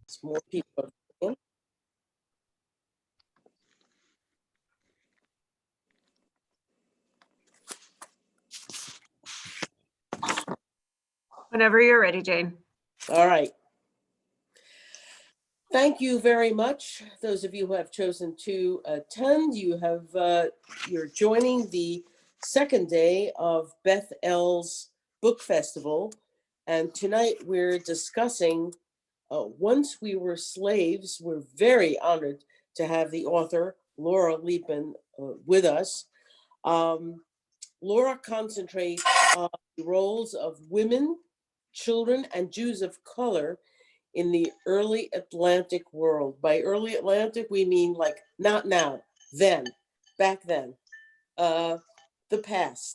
As more people are coming Whenever you're ready, Jane. in. All right. Thank you very much. Those of you who have chosen to attend, you're joining the second day of Beth L's Book Festival. And tonight we're discussing Once We Were Slaves. We're very honored to have the author, Laura Liebman, with us. Laura concentrates on the roles of women, children, and Jews of color in the early Atlantic world. By early Atlantic, we mean like not now, then, back then, the past.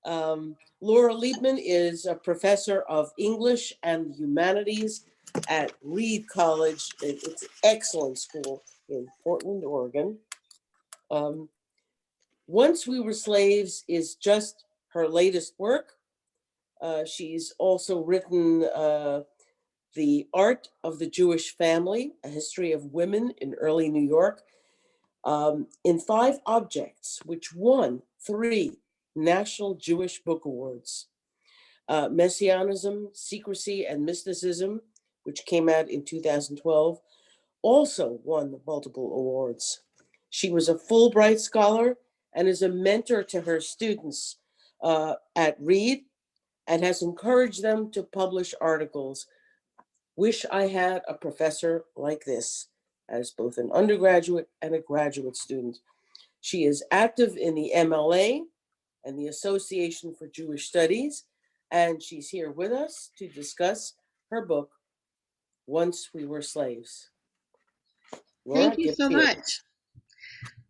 Laura Liebman is a professor of English and humanities at Reed College. It's an excellent school in Portland, Oregon. Once We Were Slaves is just her latest work. She's also written The Art of the Jewish Family, A History of Women in Early New York, in 5 objects, which won 3 National Jewish Book Awards. Messianism, Secrecy, and Mysticism, which came out in 2012, also won multiple awards. She was a Fulbright Scholar and is a mentor to her students at Reed and has encouraged them to publish articles. Wish I had a professor like this as both an undergraduate and a graduate student. She is active in the MLA and the Association for Jewish Studies, and she's here with us to discuss her book, Once We Were Slaves. Laura, Thank you so much.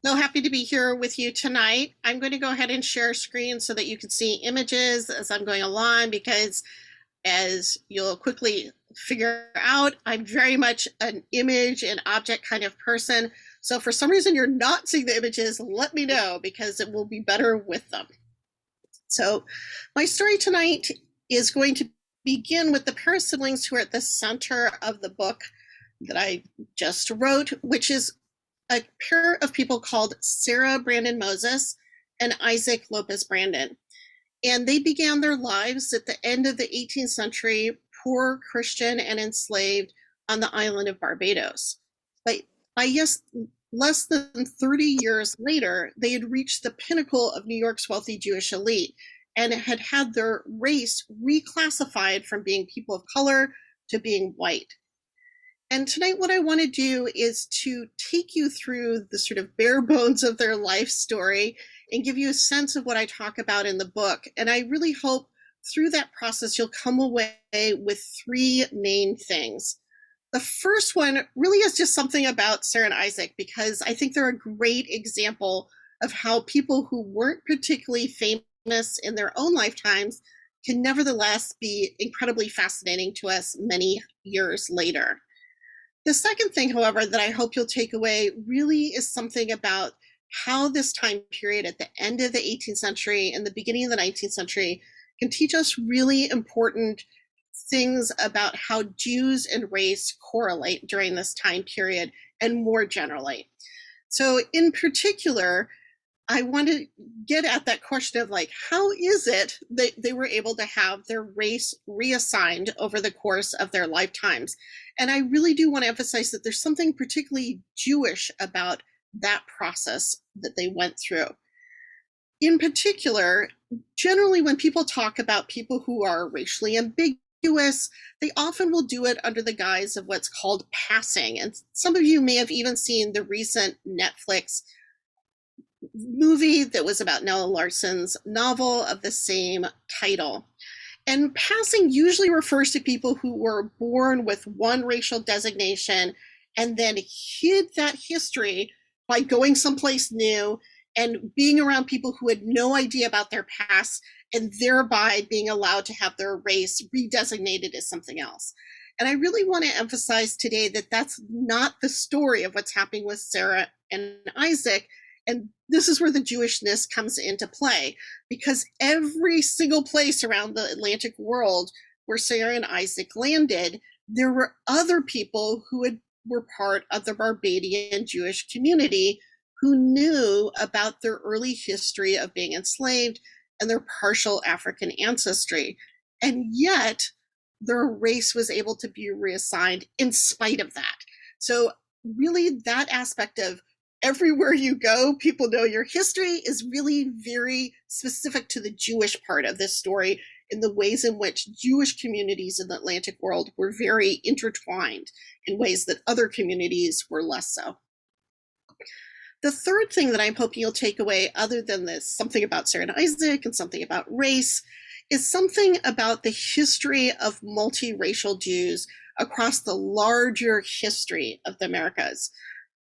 So happy to be here with you tonight. I'm going to go ahead and share screen so that you can see images as I'm going along, because as you'll quickly figure out, I'm very much an image and object kind of person. So for some reason you're not seeing the images, let me know, because it will be better with them. So my story tonight is going to begin with the pair of siblings who are at the center of the book that I just wrote, which is a pair of people called Sarah Brandon Moses and Isaac Lopez Brandon. And they began their lives at the end of the 18th century, poor, Christian, and enslaved on the island of Barbados. But less than 30 years later, they had reached the pinnacle of New York's wealthy Jewish elite and had had their race reclassified from being people of color to being white. And tonight what I want to do is to take you through the sort of bare bones of their life story and give you a sense of what I talk about in the book. And I really hope through that process you'll come away with 3 main things. The first one really is just something about Sarah and Isaac, because I think they're a great example of how people who weren't particularly famous in their own lifetimes can nevertheless be incredibly fascinating to us many years later. The second thing, however, that I hope you'll take away really is something about how this time period at the end of the 18th century and the beginning of the 19th century can teach us really important things about how Jews and race correlate during this time period and more generally. So in particular, I want to get at that question of like, how is it that they were able to have their race reassigned over the course of their lifetimes? And I really do want to emphasize that there's something particularly Jewish about that process that they went through. In particular, generally when people talk about people who are racially ambiguous, they often will do it under the guise of what's called passing. And some of you may have even seen the recent Netflix movie that was about Nella Larsen's novel of the same title. And passing usually refers to people who were born with one racial designation and then hid that history by going someplace new and being around people who had no idea about their past, and thereby being allowed to have their race redesignated as something else. And I really want to emphasize today that that's not the story of what's happening with Sarah and Isaac. And this is where the Jewishness comes into play, because every single place around the Atlantic world where Sarah and Isaac landed, there were other people were part of the Barbadian Jewish community who knew about their early history of being enslaved and their partial African ancestry. And yet, their race was able to be reassigned in spite of that. So, really, that aspect of everywhere you go, people know your history is really very specific to the Jewish part of this story in the ways in which Jewish communities in the Atlantic world were very intertwined in ways that other communities were less so. The third thing that I'm hoping you'll take away, other than this, something about Sarah and Isaac and something about race, is something about the history of multiracial Jews across the larger history of the Americas.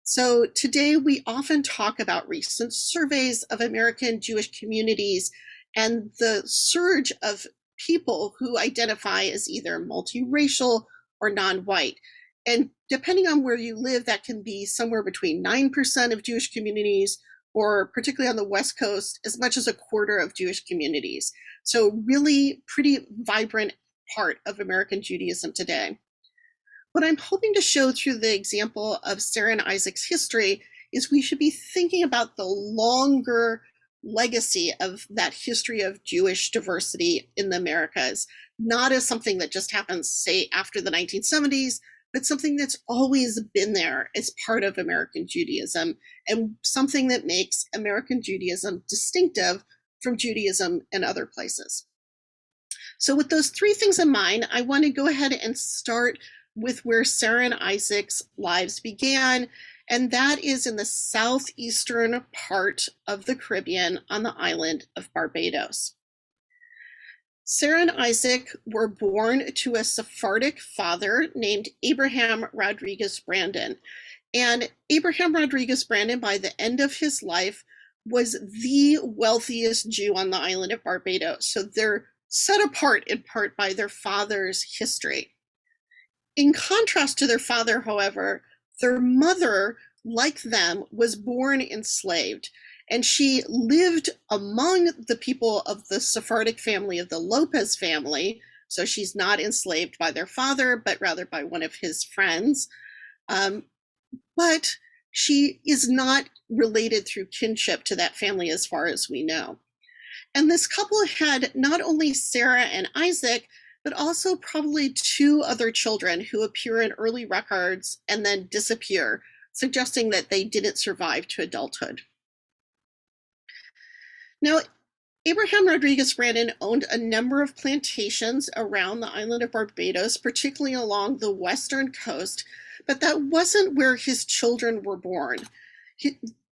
So today we often talk about recent surveys of American Jewish communities and the surge of people who identify as either multiracial or non-white. And depending on where you live, that can be somewhere between 9% of Jewish communities, or particularly on the West Coast, as much as a quarter of Jewish communities. So really pretty vibrant part of American Judaism today. What I'm hoping to show through the example of Sarah and Isaac's history is we should be thinking about the longer legacy of that history of Jewish diversity in the Americas, not as something that just happens, say, after the 1970s, but something that's always been there as part of American Judaism, and something that makes American Judaism distinctive from Judaism in other places. So with those three things in mind, I want to go ahead and start with where Sarah and Isaac's lives began, and that is in the southeastern part of the Caribbean on the island of Barbados. Sarah and Isaac were born to a Sephardic father named Abraham Rodriguez Brandon. And Abraham Rodriguez Brandon, by the end of his life, was the wealthiest Jew on the island of Barbados. So they're set apart in part by their father's history. In contrast to their father, however, their mother, like them, was born enslaved. And she lived among the people of the Sephardic family of the Lopez family. So she's not enslaved by their father, but rather by one of his friends. But she is not related through kinship to that family as far as we know. And this couple had not only Sarah and Isaac, but also probably two other children who appear in early records and then disappear, suggesting that they didn't survive to adulthood. Now, Abraham Rodriguez Brandon owned a number of plantations around the island of Barbados, particularly along the western coast, but that wasn't where his children were born.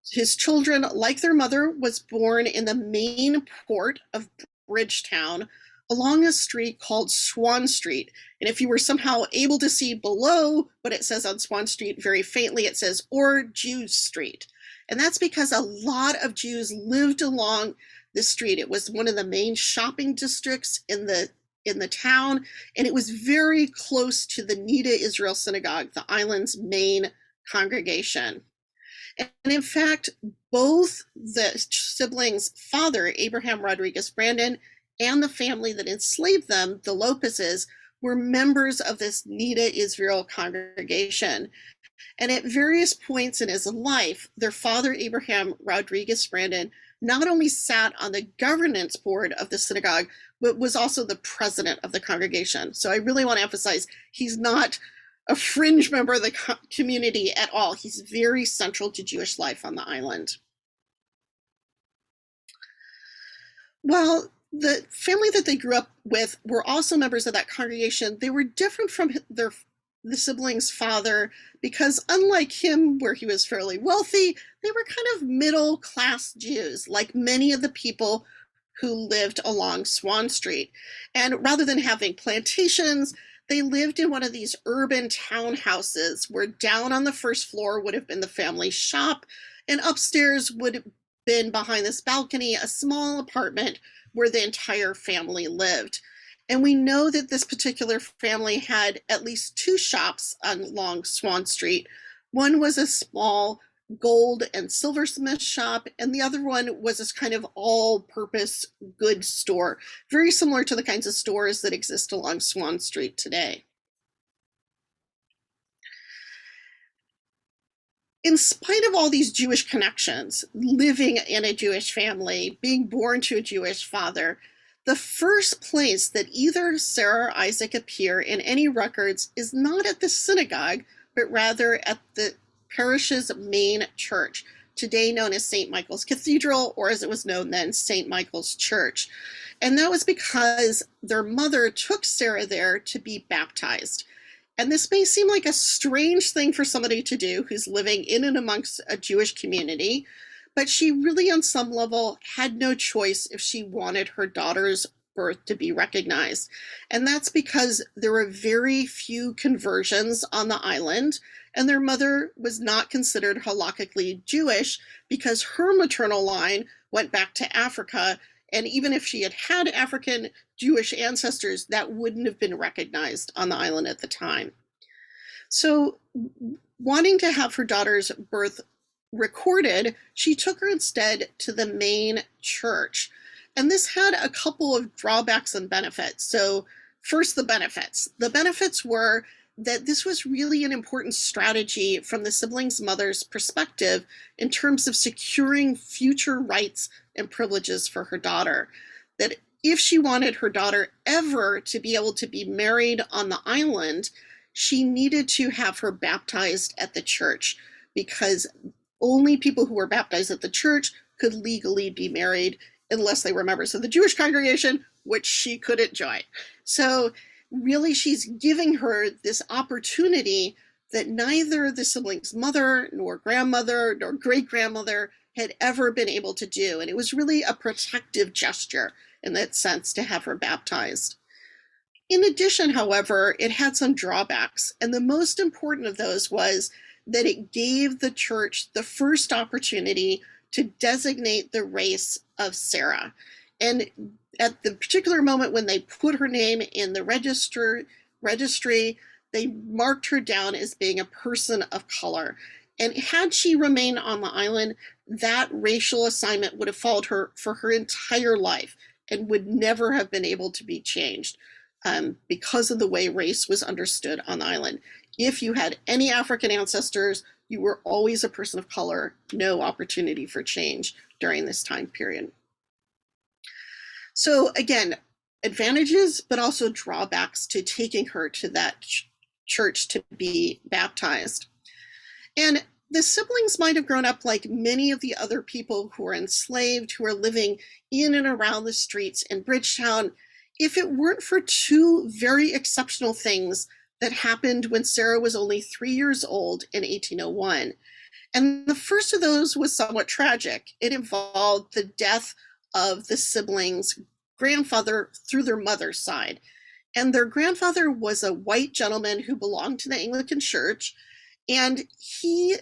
His children, like their mother, was born in the main port of Bridgetown along a street called Swan Street. And if you were somehow able to see below what it says on Swan Street very faintly, it says, or Jews Street. And that's because a lot of Jews lived along the street. It was one of the main shopping districts in the town, and it was very close to the Nida Israel Synagogue, the island's main congregation. And in fact, both the siblings' father, Abraham Rodriguez Brandon, and the family that enslaved them, the Lopezes, were members of this Nida Israel congregation. And at various points in his life, their father, Abraham Rodriguez Brandon, not only sat on the governance board of the synagogue, but was also the president of the congregation. So I really want to emphasize he's not a fringe member of the community at all. He's very central to Jewish life on the island. Well, the family that they grew up with were also members of that congregation. They were different from the siblings' father because, unlike him, where he was fairly wealthy, they were kind of middle-class Jews, like many of the people who lived along Swan Street. And rather than having plantations, they lived in one of these urban townhouses where down on the first floor would have been the family shop, and upstairs would have been, behind this balcony, a small apartment where the entire family lived. And we know that this particular family had at least two shops along Swan Street. One was a small gold and silversmith shop, and the other one was this kind of all-purpose goods store, very similar to the kinds of stores that exist along Swan Street today. in spite of all these Jewish connections, living in a Jewish family, being born to a Jewish father, the first place that either Sarah or Isaac appear in any records is not at the synagogue, but rather at the parish's main church, today known as St. Michael's Cathedral, or as it was known then, St. Michael's Church. And that was because their mother took Sarah there to be baptized. And this may seem like a strange thing for somebody to do who's living in and amongst a Jewish community, but she really, on some level, had no choice if she wanted her daughter's birth to be recognized. And that's because there were very few conversions on the island, and their mother was not considered halakhically Jewish because her maternal line went back to Africa. And even if she had had African Jewish ancestors, that wouldn't have been recognized on the island at the time. So, wanting to have her daughter's birth recorded, she took her instead to the main church. And this had a couple of drawbacks and benefits. So, first, the benefits. The benefits were that this was really an important strategy from the siblings' mother's perspective in terms of securing future rights and privileges for her daughter. That if she wanted her daughter ever to be able to be married on the island, she needed to have her baptized at the church, because only people who were baptized at the church could legally be married unless they were members of the Jewish congregation, which she couldn't join. So really, she's giving her this opportunity that neither the siblings' mother, nor grandmother, nor great-grandmother had ever been able to do. And it was really a protective gesture in that sense to have her baptized. In addition, however, it had some drawbacks. And the most important of those was that it gave the church the first opportunity to designate the race of Sarah. And at the particular moment when they put her name in the registry, they marked her down as being a person of color. And had she remained on the island, that racial assignment would have followed her for her entire life and would never have been able to be changed because of the way race was understood on the island. If you had any African ancestors, you were always a person of color, no opportunity for change during this time period. So again, advantages, but also drawbacks to taking her to that church to be baptized. And the siblings might have grown up like many of the other people who were enslaved, who were living in and around the streets in Bridgetown, if it weren't for two very exceptional things that happened when Sarah was only 3 years old in 1801. And the first of those was somewhat tragic. It involved the death of the siblings' grandfather through their mother's side. And their grandfather was a white gentleman who belonged to the Anglican Church, and he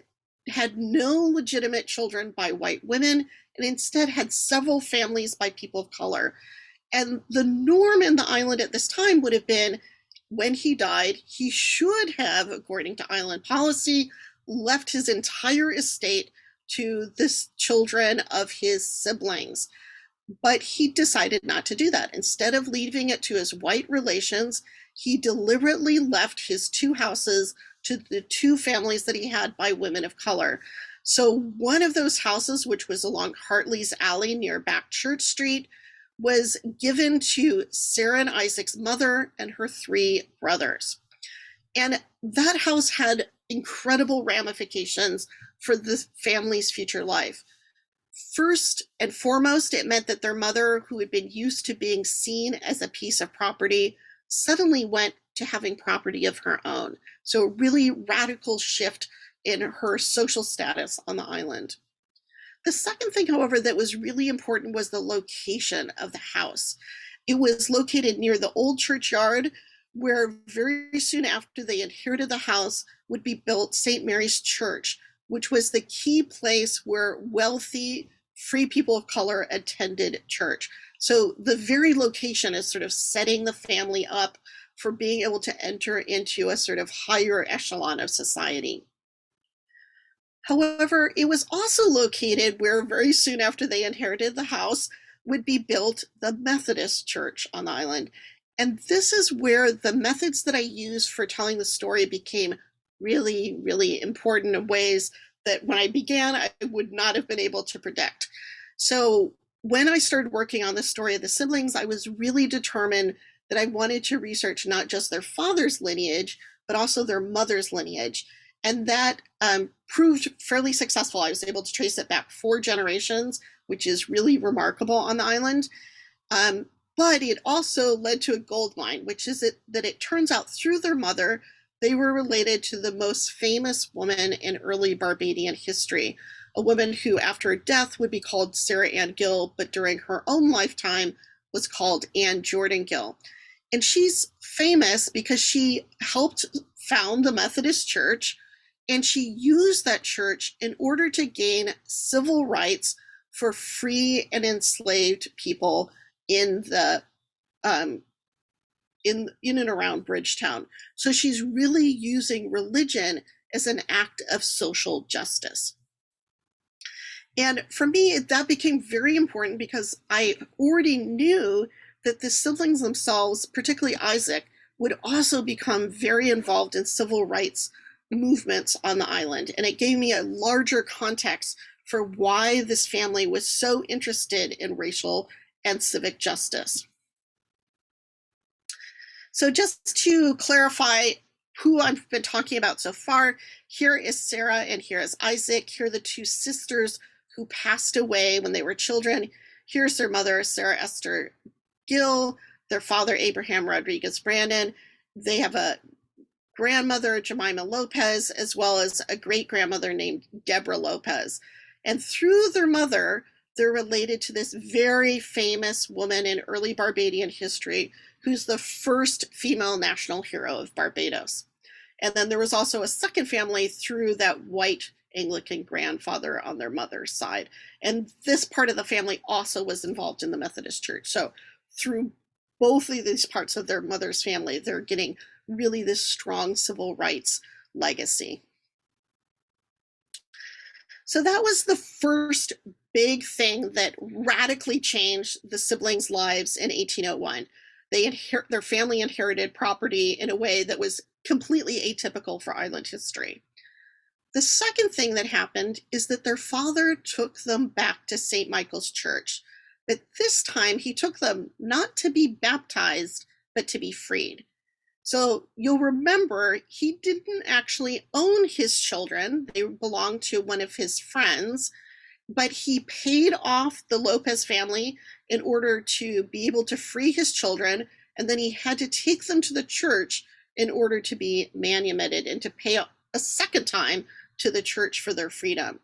had no legitimate children by white women, and instead had several families by people of color. And the norm in the island at this time would have been, when he died, he should have, according to island policy, left his entire estate to the children of his siblings. But he decided not to do that. Instead of leaving it to his white relations, he deliberately left his two houses to the two families that he had by women of color. So one of those houses, which was along Hartley's Alley near Back Church Street, was given to Sarah and Isaac's mother and her 3 brothers. And that house had incredible ramifications for the family's future life. First and foremost, it meant that their mother, who had been used to being seen as a piece of property, suddenly went to having property of her own. So a really radical shift in her social status on the island. The second thing, however, that was really important was the location of the house. It was located near the old churchyard, where very soon after they inherited the house would be built St. Mary's Church, which was the key place where wealthy, free people of color attended church. So the very location is sort of setting the family up for being able to enter into a sort of higher echelon of society. However, it was also located where very soon after they inherited the house would be built the Methodist Church on the island. And this is where the methods that I use for telling the story became really, really important in ways that when I began, I would not have been able to predict. So when I started working on the story of the siblings, I was really determined that I wanted to research not just their father's lineage, but also their mother's lineage. And that proved fairly successful. I was able to trace it back 4 generations, which is really remarkable on the island. Um, but it also led to a gold mine, which is that it turns out through their mother, they were related to the most famous woman in early Barbadian history, a woman who, after her death, would be called Sarah Ann Gill, but during her own lifetime was called Anne Jordan Gill. And she's famous because she helped found the Methodist Church, and she used that church in order to gain civil rights for free and enslaved people in the in and around Bridgetown. So she's really using religion as an act of social justice. And for me, that became very important because I already knew that the siblings themselves, particularly Isaac, would also become very involved in civil rights movements on the island. And it gave me a larger context for why this family was so interested in racial and civic justice. So just to clarify who I've been talking about so far, here is Sarah and here is Isaac. Here are the 2 sisters who passed away when they were children. Here's their mother, Sarah Esther Gill, their father, Abraham Rodriguez Brandon. They have a grandmother, Jemima Lopez, as well as a great-grandmother named Deborah Lopez. And through their mother, they're related to this very famous woman in early Barbadian history who's the first female national hero of Barbados. And then there was also a second family through that white Anglican grandfather on their mother's side. And this part of the family also was involved in the Methodist Church. So through both of these parts of their mother's family, they're getting really this strong civil rights legacy. So that was the first big thing that radically changed the siblings' lives in 1801. Their family inherited property in a way that was completely atypical for island history. The second thing that happened is that their father took them back to St. Michael's Church. But this time he took them not to be baptized, but to be freed. So you'll remember he didn't actually own his children. They belonged to one of his friends, but he paid off the Lopez family in order to be able to free his children. And then he had to take them to the church in order to be manumitted and to pay a second time to the church for their freedom.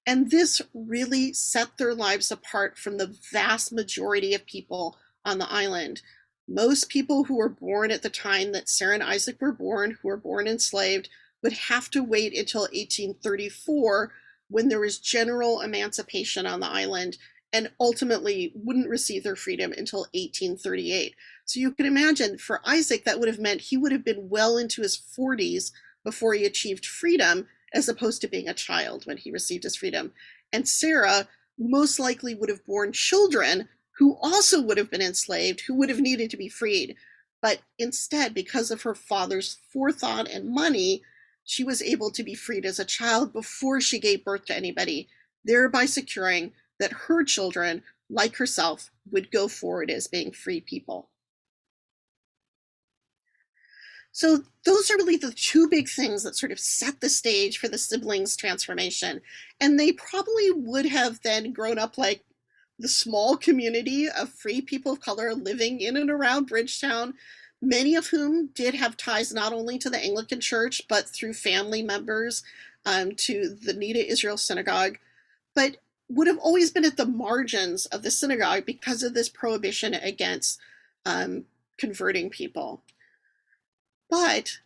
And this really set their lives apart from the vast majority of people on the island. Most people who were born at the time that Sarah and Isaac were born, who were born enslaved, would have to wait until 1834 when there was general emancipation on the island, and ultimately wouldn't receive their freedom until 1838. So you can imagine for Isaac, that would have meant he would have been well into his 40s before he achieved freedom, as opposed to being a child when he received his freedom. And Sarah most likely would have borne children who also would have been enslaved, who would have needed to be freed. But instead, because of her father's forethought and money, she was able to be freed as a child before she gave birth to anybody, thereby securing that her children, like herself, would go forward as being free people. So those are really the 2 big things that sort of set the stage for the siblings' transformation. And they probably would have then grown up like the small community of free people of color living in and around Bridgetown, many of whom did have ties not only to the Anglican Church, but through family members to the Nida Israel Synagogue, but would have always been at the margins of the synagogue because of this prohibition against converting people. But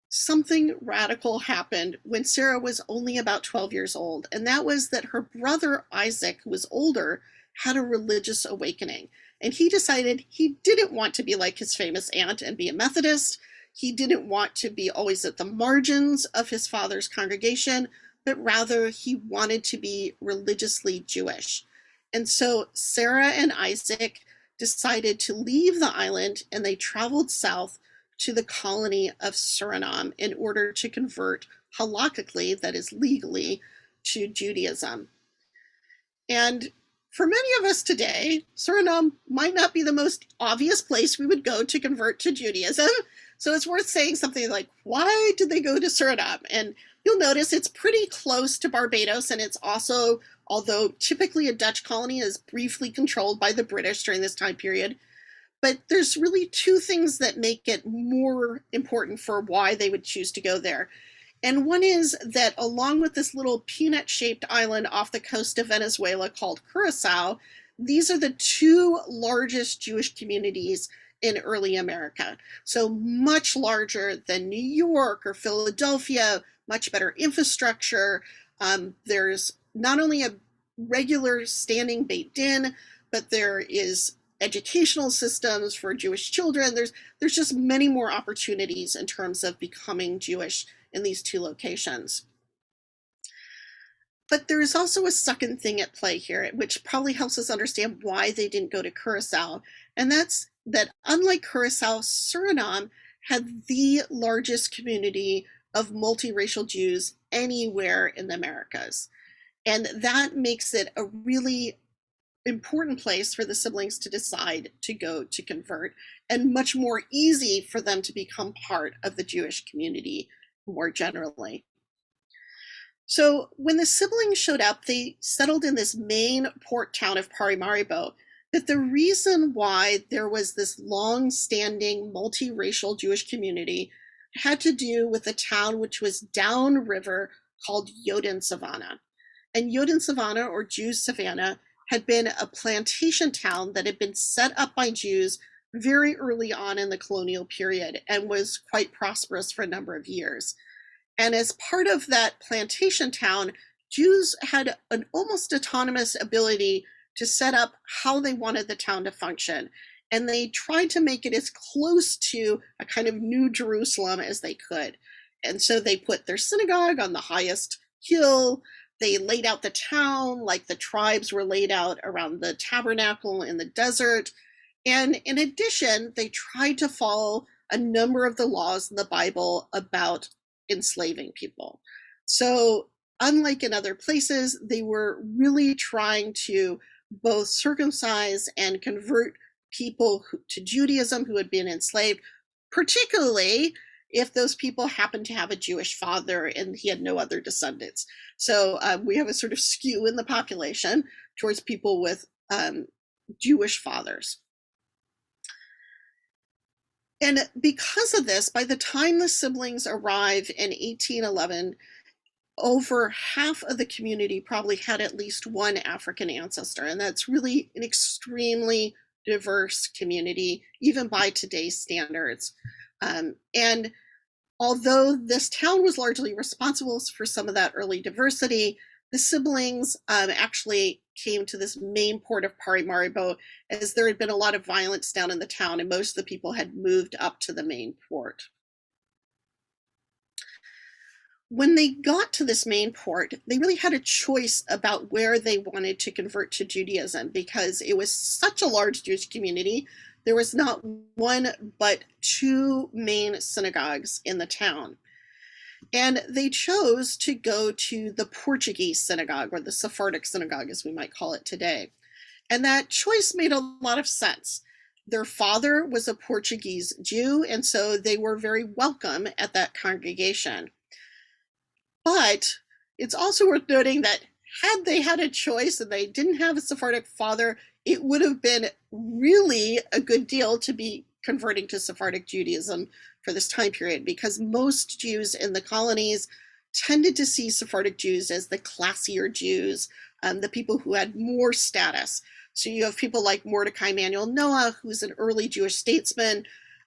something radical happened when Sarah was only about 12 years old, and that was that her brother Isaac, who was older, had a religious awakening. And he decided he didn't want to be like his famous aunt and be a Methodist. He didn't want to be always at the margins of his father's congregation, but rather he wanted to be religiously Jewish. And so Sarah and Isaac decided to leave the island, and they traveled south to the colony of Suriname in order to convert halakhically, that is legally, to Judaism. And for many of us today, Suriname might not be the most obvious place we would go to convert to Judaism. So it's worth saying something like, why did they go to Suriname? And you'll notice it's pretty close to Barbados, and it's also, although typically a Dutch colony, is briefly controlled by the British during this time period. But there's really two things that make it more important for why they would choose to go there. And one is that along with this little peanut-shaped island off the coast of Venezuela called Curacao, these are the two largest Jewish communities in early America. So much larger than New York or Philadelphia, much better infrastructure. There's not only a regular standing Beit Din, but there is educational systems for Jewish children. There's just many more opportunities in terms of becoming Jewish in these two locations. But there is also a second thing at play here, which probably helps us understand why they didn't go to Curacao. And that's that unlike Curacao, Suriname had the largest community of multiracial Jews anywhere in the Americas. And that makes it a really important place for the siblings to decide to go to convert, and much more easy for them to become part of the Jewish community more generally. So when the siblings showed up, they settled in this main port town of Paramaribo. That the reason why there was this long-standing multiracial Jewish community had to do with a town which was downriver called Yoden Savannah. And Yoden Savannah, or Jews Savannah, had been a plantation town that had been set up by Jews very early on in the colonial period and was quite prosperous for a number of years. And as part of that plantation town, Jews had an almost autonomous ability to set up how they wanted the town to function. And they tried to make it as close to a kind of New Jerusalem as they could. And so they put their synagogue on the highest hill. They laid out the town like the tribes were laid out around the tabernacle in the desert. And in addition, they tried to follow a number of the laws in the Bible about enslaving people. So unlike in other places, they were really trying to both circumcise and convert people to Judaism who had been enslaved, particularly if those people happened to have a Jewish father and he had no other descendants. So we have a sort of skew in the population towards people with Jewish fathers. And because of this, by the time the siblings arrive in 1811, over half of the community probably had at least one African ancestor. And that's really an extremely diverse community, even by today's standards. And although this town was largely responsible for some of that early diversity, the siblings actually came to this main port of Paramaribo as there had been a lot of violence down in the town and most of the people had moved up to the main port. When they got to this main port, they really had a choice about where they wanted to convert to Judaism because it was such a large Jewish community. There was not one but two main synagogues in the town. And they chose to go to the Portuguese synagogue, or the Sephardic synagogue, as we might call it today. And that choice made a lot of sense. Their father was a Portuguese Jew, and so they were very welcome at that congregation. But it's also worth noting that had they had a choice and they didn't have a Sephardic father, it would have been really a good deal to be converting to Sephardic Judaism for this time period, because most Jews in the colonies tended to see Sephardic Jews as the classier Jews, the people who had more status. So you have people like Mordecai Emanuel Noah, who's an early Jewish statesman.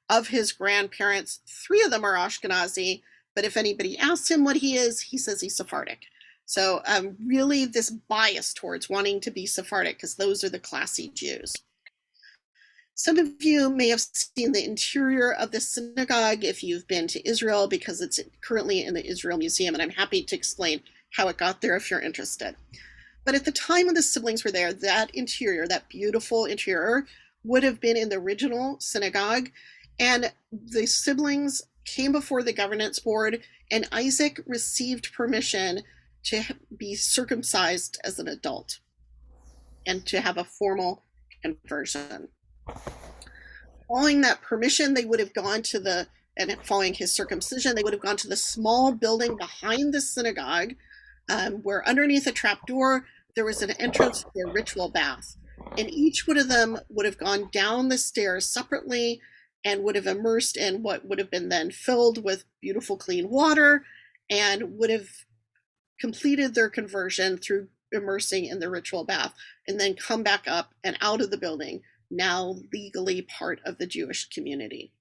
Of his grandparents, 3 of them are Ashkenazi, but if anybody asks him what he is, he says he's Sephardic. So really this bias towards wanting to be Sephardic, because those are the classy Jews. Some of you may have seen the interior of the synagogue if you've been to Israel, because it's currently in the Israel Museum, and I'm happy to explain how it got there if you're interested. But at the time when the siblings were there, that interior, that beautiful interior, would have been in the original synagogue, and the siblings came before the governance board, and Isaac received permission to be circumcised as an adult and to have a formal conversion. Following that permission, they would have gone to and following his circumcision, they would have gone to the small building behind the synagogue, where underneath a trap door, there was an entrance to a ritual bath. And each one of them would have gone down the stairs separately and would have immersed in what would have been then filled with beautiful clean water and would have completed their conversion through immersing in the ritual bath and then come back up and out of the building, now legally part of the Jewish community.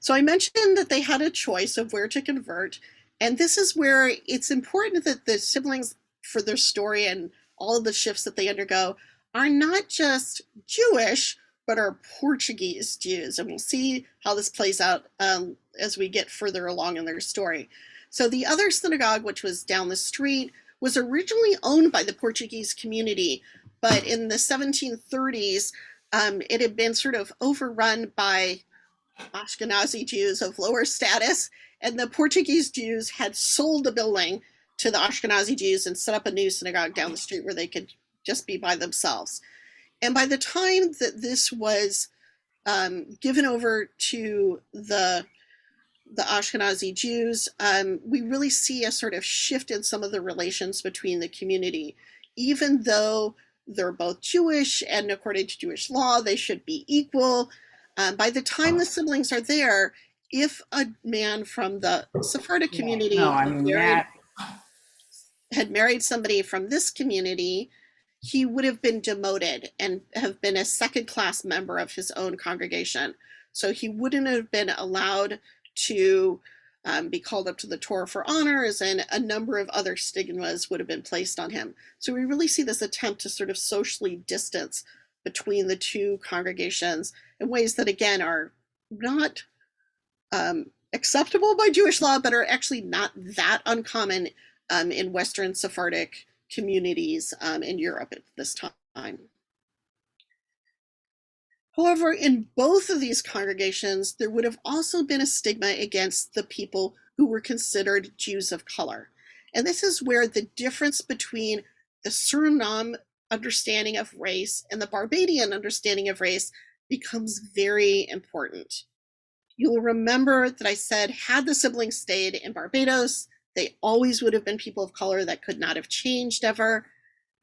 So I mentioned that they had a choice of where to convert, and this is where it's important that the siblings, for their story and all of the shifts that they undergo, are not just Jewish, but are Portuguese Jews. And we'll see how this plays out as we get further along in their story. So the other synagogue, which was down the street, was originally owned by the Portuguese community, but in the 1730s, it had been sort of overrun by Ashkenazi Jews of lower status, and the Portuguese Jews had sold the building to the Ashkenazi Jews and set up a new synagogue down the street where they could just be by themselves. And by the time that this was given over to the Ashkenazi Jews, we really see a sort of shift in some of the relations between the community. Even though they're both Jewish and according to Jewish law, they should be equal, by the time the siblings are there, if a man from the Sephardic community had married somebody from this community, he would have been demoted and have been a second-class member of his own congregation. So he wouldn't have been allowed to be called up to the Torah for honors, and a number of other stigmas would have been placed on him. So we really see this attempt to sort of socially distance between the two congregations in ways that, again, are not acceptable by Jewish law, but are actually not that uncommon in Western Sephardic communities in Europe at this time. However, in both of these congregations, there would have also been a stigma against the people who were considered Jews of color. And this is where the difference between the Suriname understanding of race and the Barbadian understanding of race becomes very important. You'll remember that I said, had the siblings stayed in Barbados, they always would have been people of color. That could not have changed ever.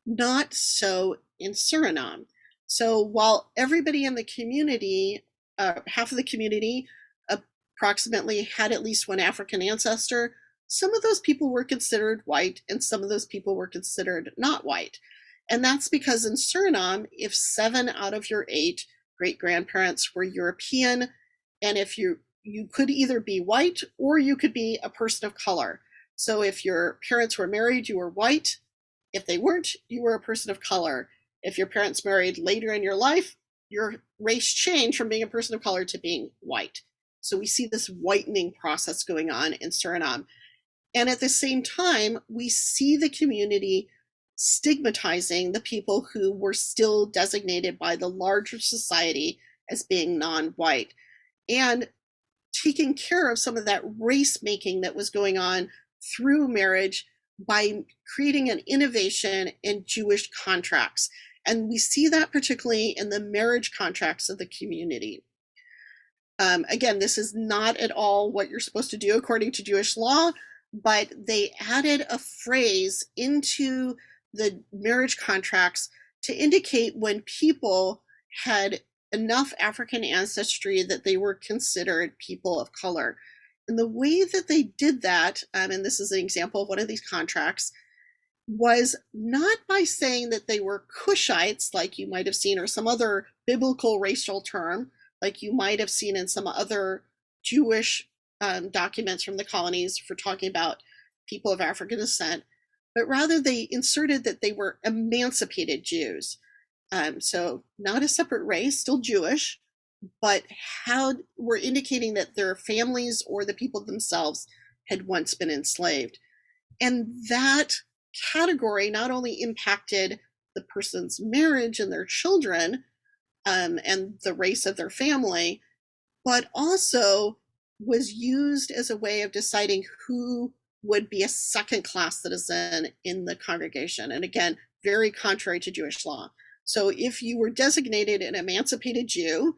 Not so in Suriname. So while everybody in the community, half of the community approximately had at least one African ancestor, some of those people were considered white and some of those people were considered not white. And that's because in Suriname, if 7 out of your 8 great-grandparents were European, and if you could either be white or you could be a person of color. So if your parents were married, you were white. If they weren't, you were a person of color. If your parents married later in your life, your race changed from being a person of color to being white. So we see this whitening process going on in Suriname. And at the same time, we see the community stigmatizing the people who were still designated by the larger society as being non-white, and taking care of some of that race making that was going on through marriage by creating an innovation in Jewish contracts. And we see that particularly in the marriage contracts of the community. Again, this is not at all what you're supposed to do according to Jewish law, but they added a phrase into the marriage contracts to indicate when people had enough African ancestry that they were considered people of color. And the way that they did that, and this is an example of one of these contracts, was not by saying that they were Cushites, like you might have seen, or some other biblical racial term, like you might have seen in some other Jewish documents from the colonies for talking about people of African descent, but rather they inserted that they were emancipated Jews. So not a separate race, still Jewish, but how we're indicating that their families or the people themselves had once been enslaved. And that category not only impacted the person's marriage and their children and the race of their family, but also was used as a way of deciding who would be a second class citizen in the congregation. And again, very contrary to Jewish law. So if you were designated an emancipated Jew,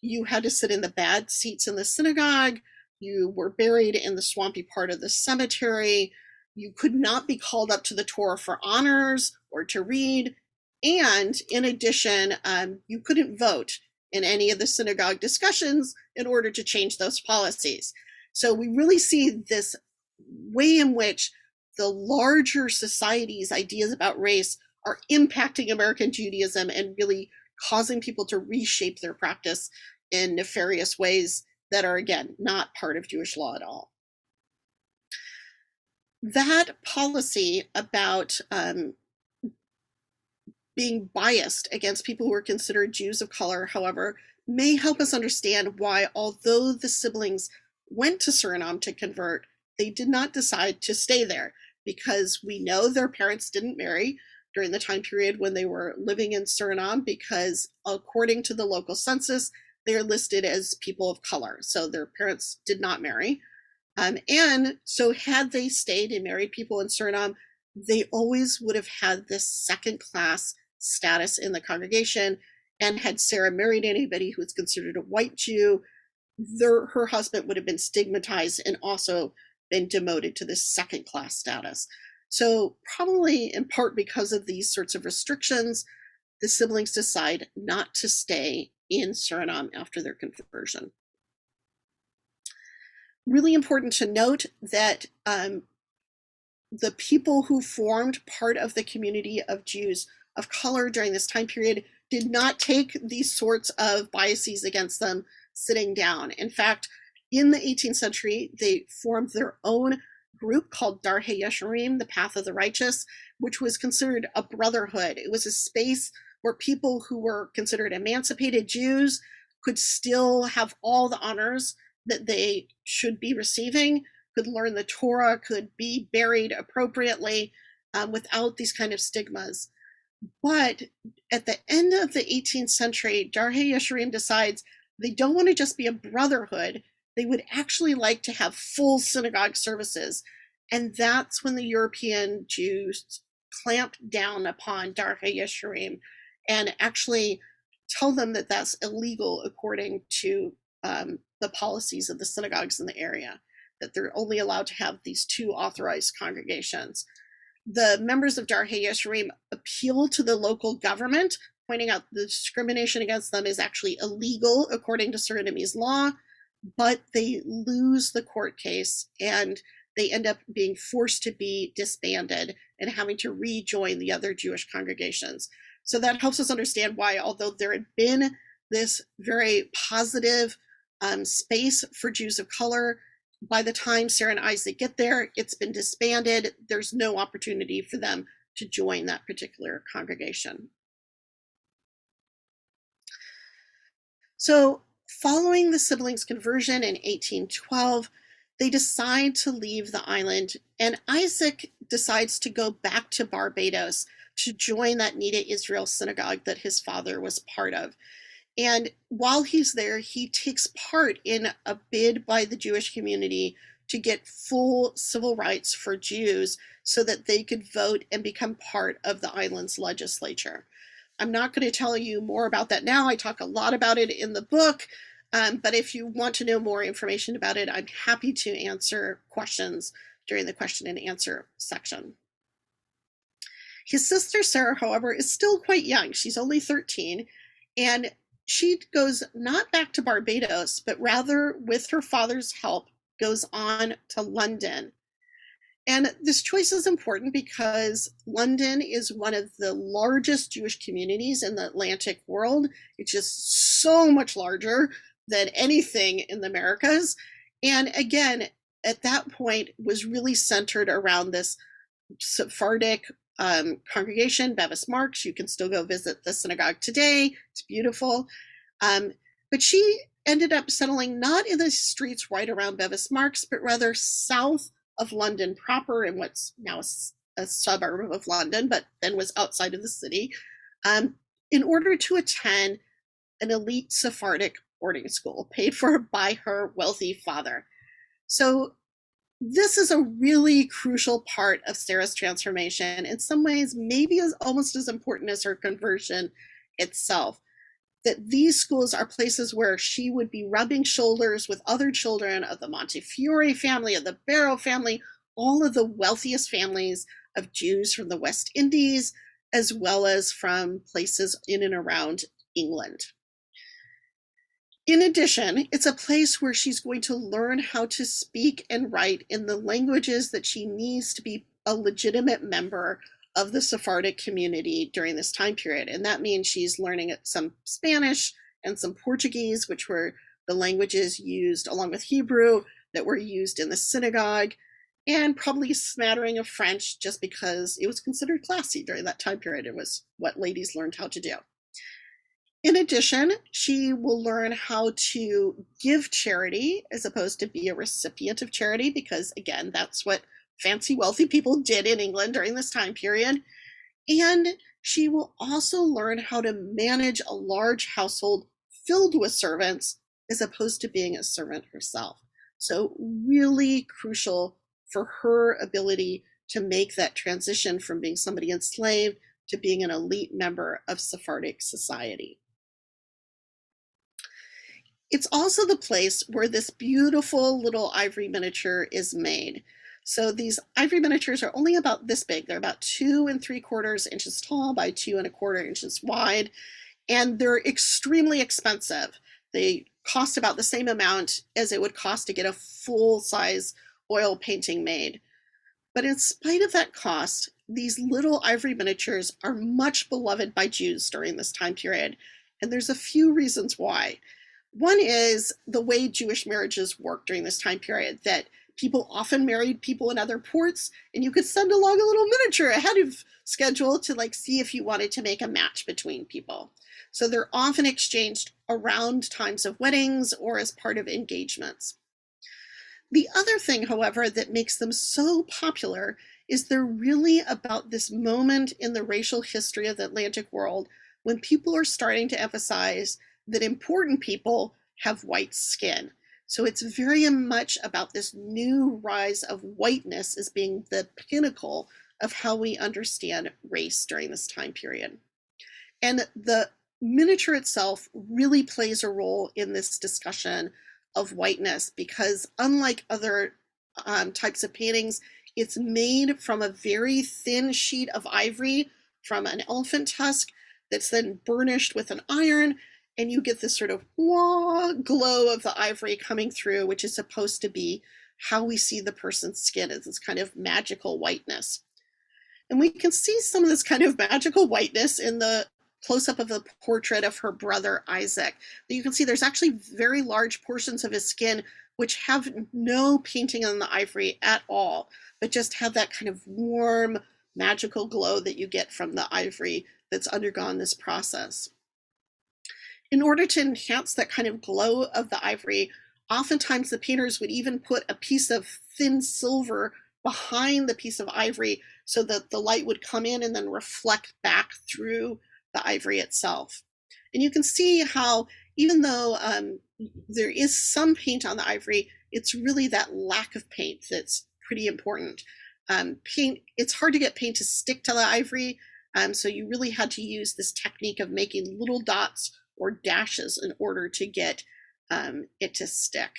you had to sit in the bad seats in the synagogue, you were buried in the swampy part of the cemetery, you could not be called up to the Torah for honors or to read, and in addition, you couldn't vote in any of the synagogue discussions in order to change those policies. So we really see this way in which the larger society's ideas about race are impacting American Judaism and really causing people to reshape their practice in nefarious ways that are, again, not part of Jewish law at all. That policy about being biased against people who are considered Jews of color, however, may help us understand why, although the siblings went to Suriname to convert, they did not decide to stay there, because we know their parents didn't marry during the time period when they were living in Suriname, because according to the local census, they are listed as people of color. So their parents did not marry. And so had they stayed and married people in Suriname, they always would have had this second class status in the congregation. And had Sarah married anybody who was considered a white Jew, her husband would have been stigmatized and also been demoted to this second class status. So probably in part because of these sorts of restrictions, the siblings decide not to stay in Suriname after their conversion. Really important to note that the people who formed part of the community of Jews of color during this time period did not take these sorts of biases against them sitting down. In fact, in the 18th century, they formed their own group called Dar HaYesharim, the Path of the Righteous, which was considered a brotherhood. It was a space where people who were considered emancipated Jews could still have all the honors that they should be receiving, could learn the Torah, could be buried appropriately without these kind of stigmas. But at the end of the 18th century, Dar HaYesharim decides they don't want to just be a brotherhood. They would actually like to have full synagogue services. And that's when the European Jews clamped down upon Dar HaYesharim and actually tell them that that's illegal according to the policies of the synagogues in the area, that they're only allowed to have these two authorized congregations. The members of Dar HaYesharim appeal to the local government, pointing out the discrimination against them is actually illegal according to Surinamese law, but they lose the court case and they end up being forced to be disbanded and having to rejoin the other Jewish congregations. So that helps us understand why, although there had been this very positive space for Jews of color, by the time Sarah and Isaac get there, it's been disbanded. There's no opportunity for them to join that particular congregation. So following the siblings' conversion in 1812, they decide to leave the island, and Isaac decides to go back to Barbados to join that Nida Israel synagogue that his father was part of. And while he's there, he takes part in a bid by the Jewish community to get full civil rights for Jews so that they could vote and become part of the island's legislature. I'm not going to tell you more about that now. I talk a lot about it in the book, but if you want to know more information about it, I'm happy to answer questions during the question and answer section. His sister Sarah, however, is still quite young. She's only 13, and she goes not back to Barbados, but rather, with her father's help, goes on to London. And this choice is important because London is one of the largest Jewish communities in the Atlantic world. It's just so much larger than anything in the Americas. And again, at that point, was really centered around this Sephardic congregation, Bevis Marks. You can still go visit the synagogue today. It's beautiful. But she ended up settling not in the streets right around Bevis Marks, but rather south of London proper, in what's now a suburb of London, but then was outside of the city, in order to attend an elite Sephardic boarding school paid for by her wealthy father. So this is a really crucial part of Sarah's transformation. In some ways, maybe as almost as important as her conversion itself. That these schools are places where she would be rubbing shoulders with other children of the Montefiore family, of the Barrow family, all of the wealthiest families of Jews from the West Indies, as well as from places in and around England. In addition, it's a place where she's going to learn how to speak and write in the languages that she needs to be a legitimate member of the Sephardic community during this time period. And that means she's learning some Spanish and some Portuguese, which were the languages used along with Hebrew that were used in the synagogue, and probably a smattering of French just because it was considered classy during that time period. It was what ladies learned how to do. In addition, she will learn how to give charity as opposed to be a recipient of charity, because again, that's what fancy wealthy people did in England during this time period. And she will also learn how to manage a large household filled with servants as opposed to being a servant herself. So really crucial for her ability to make that transition from being somebody enslaved to being an elite member of Sephardic society. It's also the place where this beautiful little ivory miniature is made. So these ivory miniatures are only about this big. They're about 2 3/4 inches tall by 2 1/4 inches wide, and they're extremely expensive. They cost about the same amount as it would cost to get a full-size oil painting made. But in spite of that cost, these little ivory miniatures are much beloved by Jews during this time period, and there's a few reasons why. One is the way Jewish marriages worked during this time period, that people often married people in other ports, and you could send along a little miniature ahead of schedule to see if you wanted to make a match between people. So they're often exchanged around times of weddings or as part of engagements. The other thing, however, that makes them so popular is they're really about this moment in the racial history of the Atlantic world when people are starting to emphasize that important people have white skin. So it's very much about this new rise of whiteness as being the pinnacle of how we understand race during this time period. And the miniature itself really plays a role in this discussion of whiteness because, unlike other types of paintings, it's made from a very thin sheet of ivory from an elephant tusk that's then burnished with an iron, and you get this sort of glow of the ivory coming through, which is supposed to be how we see the person's skin as this kind of magical whiteness. And we can see some of this kind of magical whiteness in the close-up of the portrait of her brother Isaac. You can see there's actually very large portions of his skin which have no painting on the ivory at all, but just have that kind of warm, magical glow that you get from the ivory that's undergone this process. In order to enhance that kind of glow of the ivory, oftentimes the painters would even put a piece of thin silver behind the piece of ivory so that the light would come in and then reflect back through the ivory itself. And you can see how, even though there is some paint on the ivory, it's really that lack of paint that's pretty important. It's hard to get paint to stick to the ivory, so you really had to use this technique of making little dots or dashes in order to get it to stick.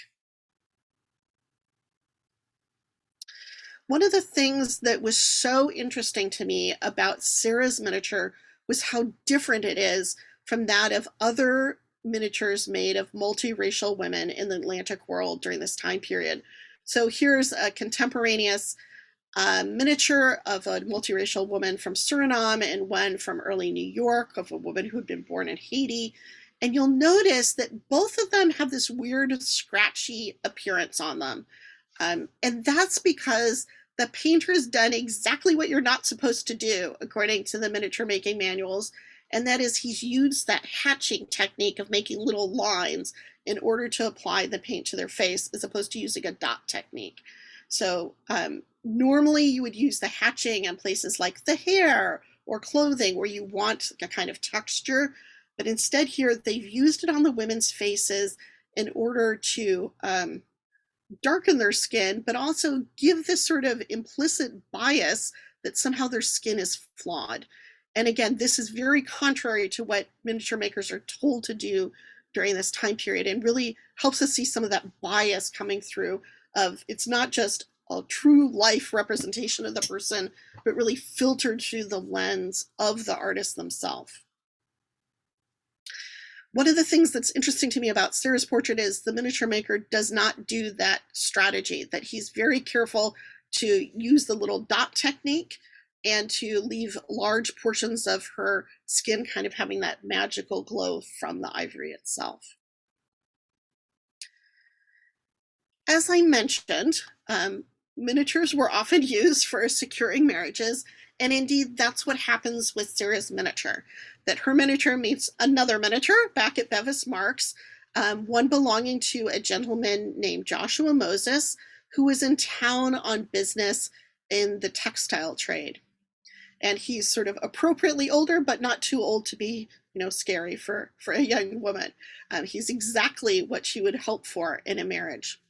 One of the things that was so interesting to me about Sarah's miniature was how different it is from that of other miniatures made of multiracial women in the Atlantic world during this time period. So here's a contemporaneous miniature of a multiracial woman from Suriname and one from early New York of a woman who had been born in Haiti. And you'll notice that both of them have this weird scratchy appearance on them. And that's because the painter has done exactly what you're not supposed to do, according to the miniature making manuals. And that is, he's used that hatching technique of making little lines in order to apply the paint to their face, as opposed to using a dot technique. So normally you would use the hatching on places like the hair or clothing where you want a kind of texture. But instead here, they've used it on the women's faces in order to darken their skin, but also give this sort of implicit bias that somehow their skin is flawed. And again, this is very contrary to what miniature makers are told to do during this time period, and really helps us see some of that bias coming through of it's not just a true life representation of the person, but really filtered through the lens of the artist themselves. One of the things that's interesting to me about Sarah's portrait is the miniature maker does not do that strategy, that he's very careful to use the little dot technique and to leave large portions of her skin kind of having that magical glow from the ivory itself. As I mentioned, miniatures were often used for securing marriages, and indeed that's what happens with Sarah's miniature, that her miniature meets another miniature back at Bevis Marks, one belonging to a gentleman named Joshua Moses, who was in town on business in the textile trade. And he's sort of appropriately older, but not too old to be, scary for a young woman. He's exactly what she would hope for in a marriage.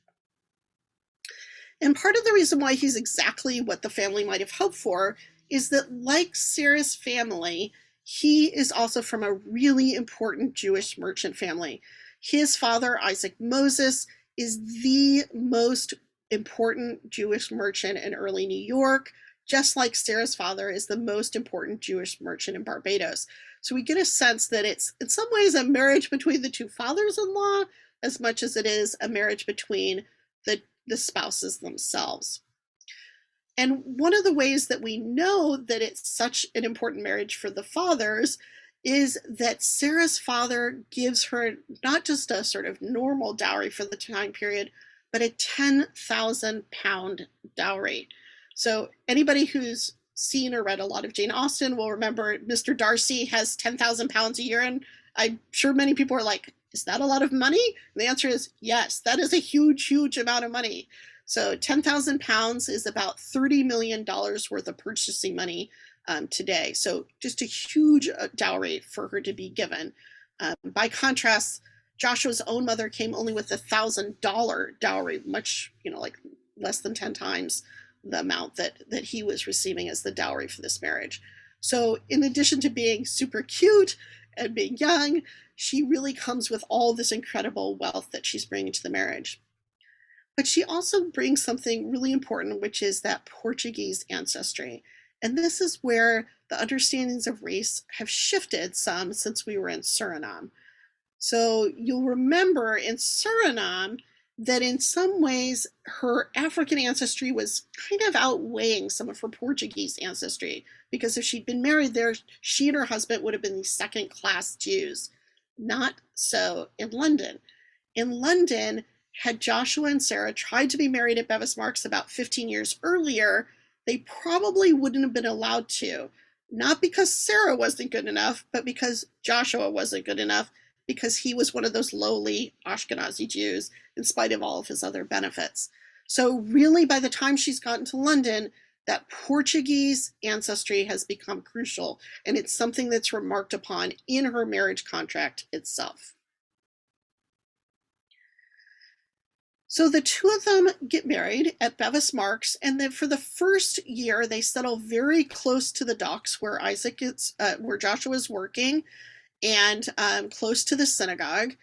And part of the reason why he's exactly what the family might have hoped for is that, like Sarah's family, he is also from a really important Jewish merchant family. His father, Isaac Moses, is the most important Jewish merchant in early New York, just like Sarah's father is the most important Jewish merchant in Barbados. So we get a sense that it's in some ways a marriage between the two fathers-in-law as much as it is a marriage between the spouses themselves. And one of the ways that we know that it's such an important marriage for the fathers is that Sarah's father gives her not just a sort of normal dowry for the time period, but a 10,000 pound dowry. So anybody who's seen or read a lot of Jane Austen will remember Mr. Darcy has 10,000 pounds a year, and I'm sure many people are like, is that a lot of money? And the answer is yes, that is a huge, huge amount of money. So 10,000 pounds is about $30 million worth of purchasing money today. So just a huge dowry for her to be given. By contrast, Joshua's own mother came only with $1,000 dowry, much, like less than 10 times the amount that he was receiving as the dowry for this marriage. So in addition to being super cute and being young, she really comes with all this incredible wealth that she's bringing to the marriage. But she also brings something really important, which is that Portuguese ancestry. And this is where the understandings of race have shifted some since we were in Suriname. So you'll remember in Suriname that in some ways her African ancestry was kind of outweighing some of her Portuguese ancestry, because if she'd been married there, she and her husband would have been these second-class Jews. Not so in London. In London, had Joshua and Sarah tried to be married at Bevis Marks about 15 years earlier, they probably wouldn't have been allowed to. Not because Sarah wasn't good enough, but because Joshua wasn't good enough, because he was one of those lowly Ashkenazi Jews, in spite of all of his other benefits. So really, by the time she's gotten to London, that Portuguese ancestry has become crucial, and it's something that's remarked upon in her marriage contract itself. So the two of them get married at Bevis Marks, and then for the first year, they settle very close to the docks where where Joshua is working, and close to the synagogue.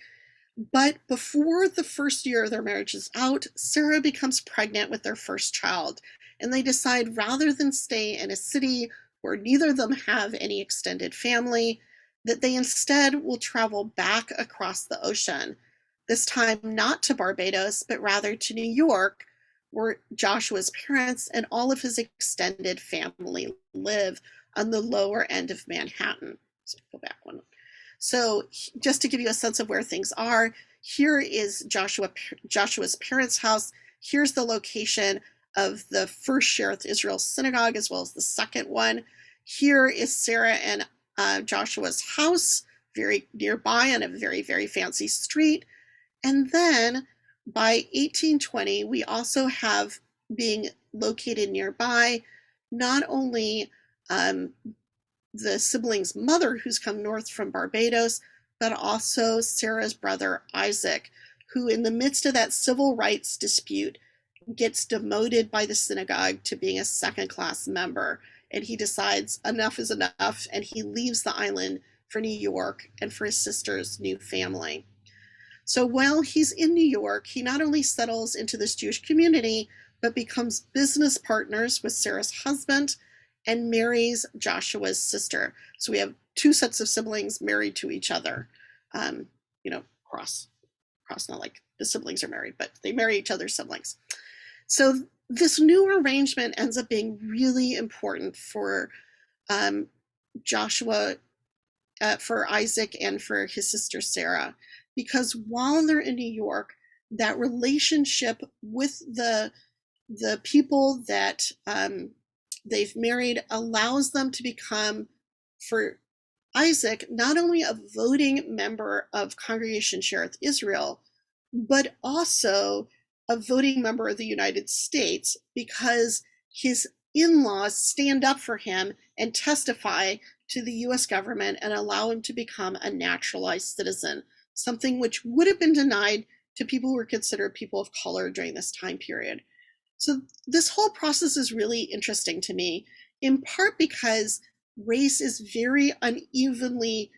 But before the first year of their marriage is out, Sarah becomes pregnant with their first child, and they decide rather than stay in a city where neither of them have any extended family, that they instead will travel back across the ocean. This time not to Barbados, but rather to New York, where Joshua's parents and all of his extended family live on the lower end of Manhattan. So go back one. So just to give you a sense of where things are, here is Joshua's parents' house. Here's the location of the first Shearith Israel synagogue, as well as the second one. Here is Sarah and Joshua's house, very nearby on a very, very fancy street. And then by 1820, we also have being located nearby not only the sibling's mother who's come north from Barbados, but also Sarah's brother Isaac, who in the midst of that civil rights dispute gets demoted by the synagogue to being a second-class member. And he decides enough is enough, and he leaves the island for New York and for his sister's new family. So while he's in New York, he not only settles into this Jewish community, but becomes business partners with Sarah's husband and marries Joshua's sister. So we have two sets of siblings married to each other. You know, cross, not like the siblings are married, but they marry each other's siblings. So this new arrangement ends up being really important for Joshua, for Isaac, and for his sister Sarah, because while they're in New York, that relationship with the people that they've married allows them to become, for Isaac, not only a voting member of Congregation Shereth Israel, but also a voting member of the United States, because his in-laws stand up for him and testify to the US government and allow him to become a naturalized citizen, something which would have been denied to people who were considered people of color during this time period. So this whole process is really interesting to me, in part because race is very unevenly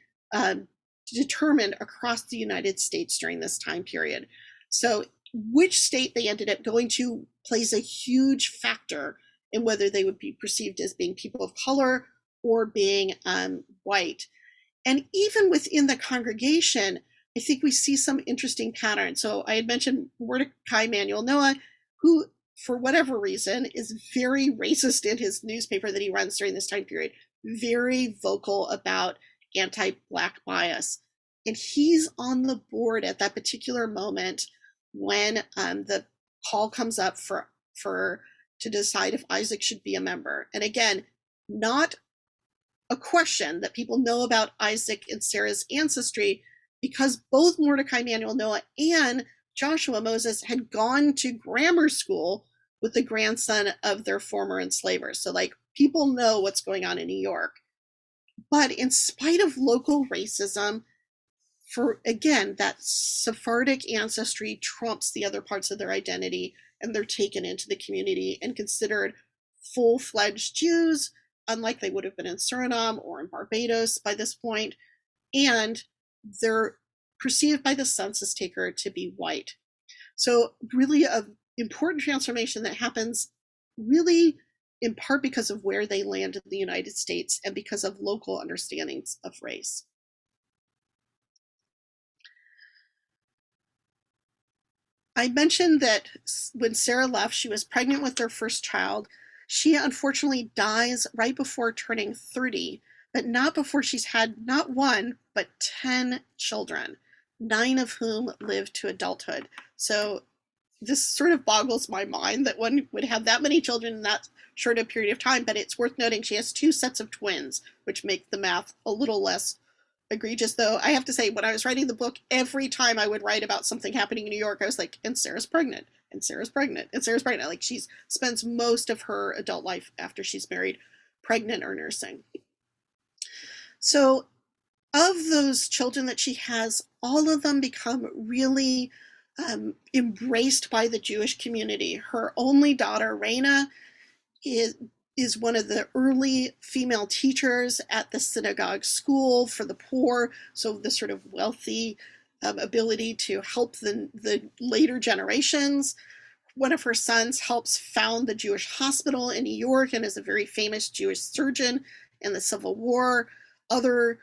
determined across the United States during this time period. So which state they ended up going to plays a huge factor in whether they would be perceived as being people of color or being white. And even within the congregation, I think we see some interesting patterns. So I had mentioned Mordecai Manuel Noah, who, for whatever reason, is very racist in his newspaper that he runs during this time period, very vocal about anti-Black bias. And he's on the board at that particular moment when the call comes up to decide if Isaac should be a member. And again, not a question that people know about Isaac and Sarah's ancestry, because both Mordecai Manuel Noah and Joshua Moses had gone to grammar school with the grandson of their former enslavers. So like, people know what's going on in New York. But in spite of local racism, for again, that Sephardic ancestry trumps the other parts of their identity, and they're taken into the community and considered full-fledged Jews, unlike they would have been in Suriname or in Barbados by this point, and they're perceived by the census taker to be white. So really an important transformation that happens really in part because of where they land in the United States and because of local understandings of race. I mentioned that when Sarah left, she was pregnant with their first child. She unfortunately dies right before turning 30, but not before she's had not one, but 10 children, 9 of whom lived to adulthood. So this sort of boggles my mind that one would have that many children in that short a period of time, but it's worth noting she has 2 sets of twins, which make the math a little less egregious. Though I have to say, when I was writing the book, every time I would write about something happening in New York, I was like, and Sarah's pregnant, and Sarah's pregnant, and Sarah's pregnant. Like, she spends most of her adult life after she's married pregnant or nursing. So of those children that she has, all of them become really embraced by the Jewish community. Her only daughter, Raina, is one of the early female teachers at the synagogue school for the poor, so the sort of wealthy ability to help the later generations. One of her sons helps found the Jewish hospital in New York and is a very famous Jewish surgeon in the Civil War. Others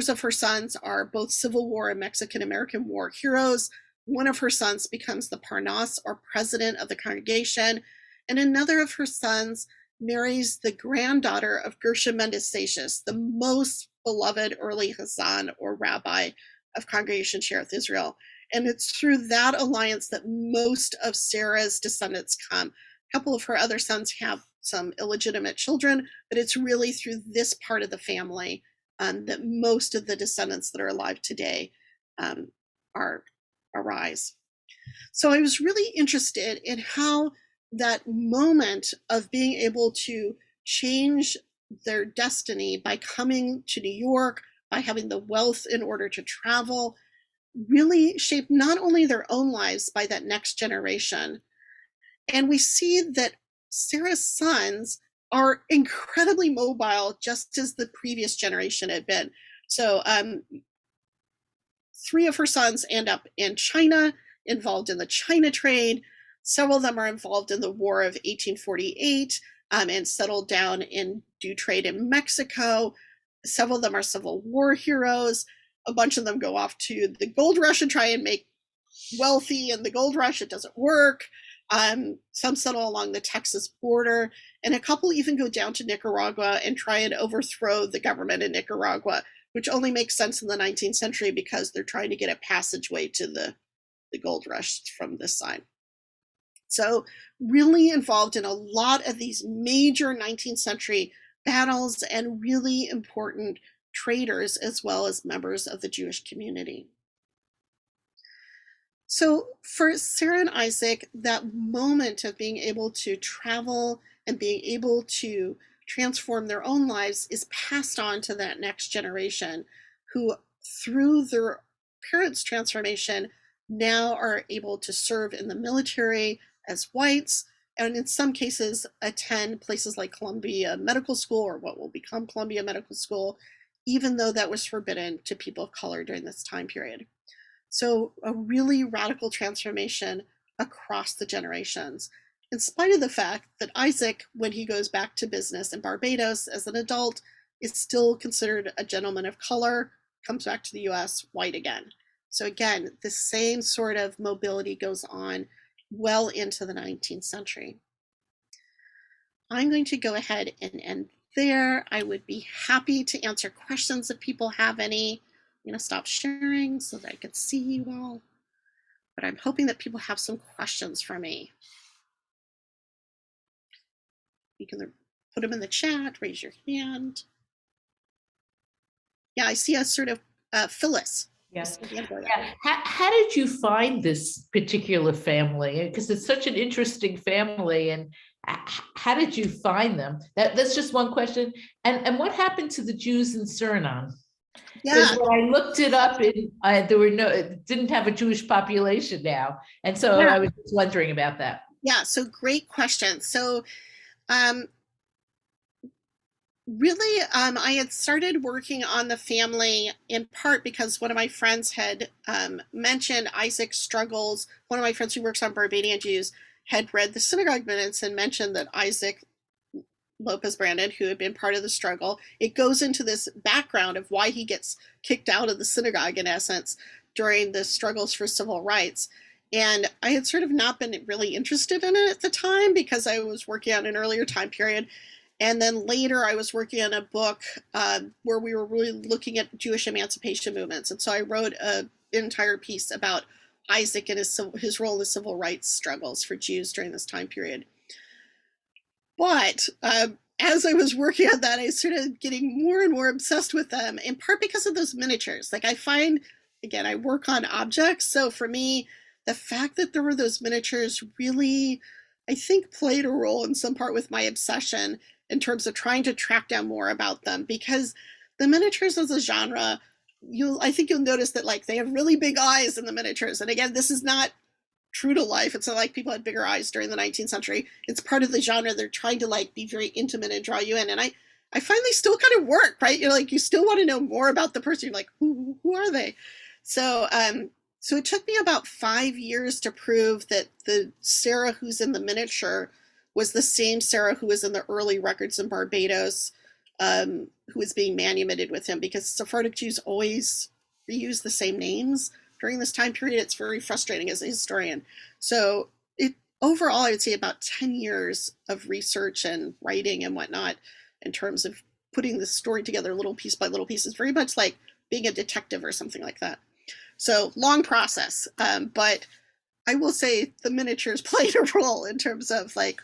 of her sons are both Civil War and Mexican-American War heroes. One of her sons becomes the Parnas, or president of the congregation, and another of her sons marries the granddaughter of Gershom Mendes Seixas, the most beloved early Hassan or rabbi of Congregation Shereth Israel. And it's through that alliance that most of Sarah's descendants come. A couple of her other sons have some illegitimate children, but it's really through this part of the family that most of the descendants that are alive today arise. So I was really interested in how that moment of being able to change their destiny by coming to New York, by having the wealth in order to travel, really shaped not only their own lives by that next generation. And we see that Sarah's sons are incredibly mobile, just as the previous generation had been. So, three of her sons end up in China, involved in the China trade. Several of them are involved in the War of 1848 and settled down in do trade in Mexico. Several of them are Civil War heroes. A bunch of them go off to the gold rush and try and make wealthy in the gold rush. It doesn't work. Some settle along the Texas border, and a couple even go down to Nicaragua and try and overthrow the government in Nicaragua, which only makes sense in the 19th century because they're trying to get a passageway to the gold rush from this side. So really involved in a lot of these major 19th century battles and really important traders as well as members of the Jewish community. So for Sarah and Isaac, that moment of being able to travel and being able to transform their own lives is passed on to that next generation who, through their parents' transformation, now are able to serve in the military as whites, and in some cases attend places like Columbia Medical School, or what will become Columbia Medical School, even though that was forbidden to people of color during this time period. So a really radical transformation across the generations, in spite of the fact that Isaac, when he goes back to business in Barbados as an adult, is still considered a gentleman of color, comes back to the US, white again. So again, the same sort of mobility goes on well into the 19th century. I'm going to go ahead and end there. I would be happy to answer questions if people have any. I'm going to stop sharing so that I can see you all, but I'm hoping that people have some questions for me. You can put them in the chat, raise your hand. Yeah, I see a sort of Phyllis. Yes. Yeah. How did you find this particular family? Because it's such an interesting family, and how did you find them? That's just one question. And what happened to the Jews in Suriname? Yeah, when I looked it up, there were it didn't have a Jewish population now, and so I was just wondering about that. Yeah, so great question. So, really, I had started working on the family in part because one of my friends had mentioned Isaac's struggles. One of my friends who works on Barbadian Jews had read the synagogue minutes and mentioned that Isaac Lopez Brandon, who had been part of the struggle, it goes into this background of why he gets kicked out of the synagogue, in essence, during the struggles for civil rights. And I had sort of not been really interested in it at the time because I was working on an earlier time period. And then later I was working on a book where we were really looking at Jewish emancipation movements. And so I wrote an entire piece about Isaac and his role in the civil rights struggles for Jews during this time period. But as I was working on that, I started getting more and more obsessed with them, in part because of those miniatures. Like I find, again, I work on objects. So for me, the fact that there were those miniatures really, I think, played a role in some part with my obsession in terms of trying to track down more about them, because the miniatures as a genre, I think you'll notice that like they have really big eyes in the miniatures. And again, this is not true to life. It's not like people had bigger eyes during the 19th century. It's part of the genre. They're trying to like be very intimate and draw you in. And I find they still kind of work, right? You're like, you still want to know more about the person. You're like, who are they? So, so it took me about 5 years to prove that the Sarah who's in the miniature was the same Sarah who was in the early records in Barbados, who was being manumitted with him, because Sephardic Jews always reuse the same names during this time period. It's very frustrating as a historian. So overall, I would say about 10 years of research and writing and whatnot in terms of putting the story together little piece by little piece. It's very much like being a detective or something like that. So long process, but I will say the miniatures played a role in terms of like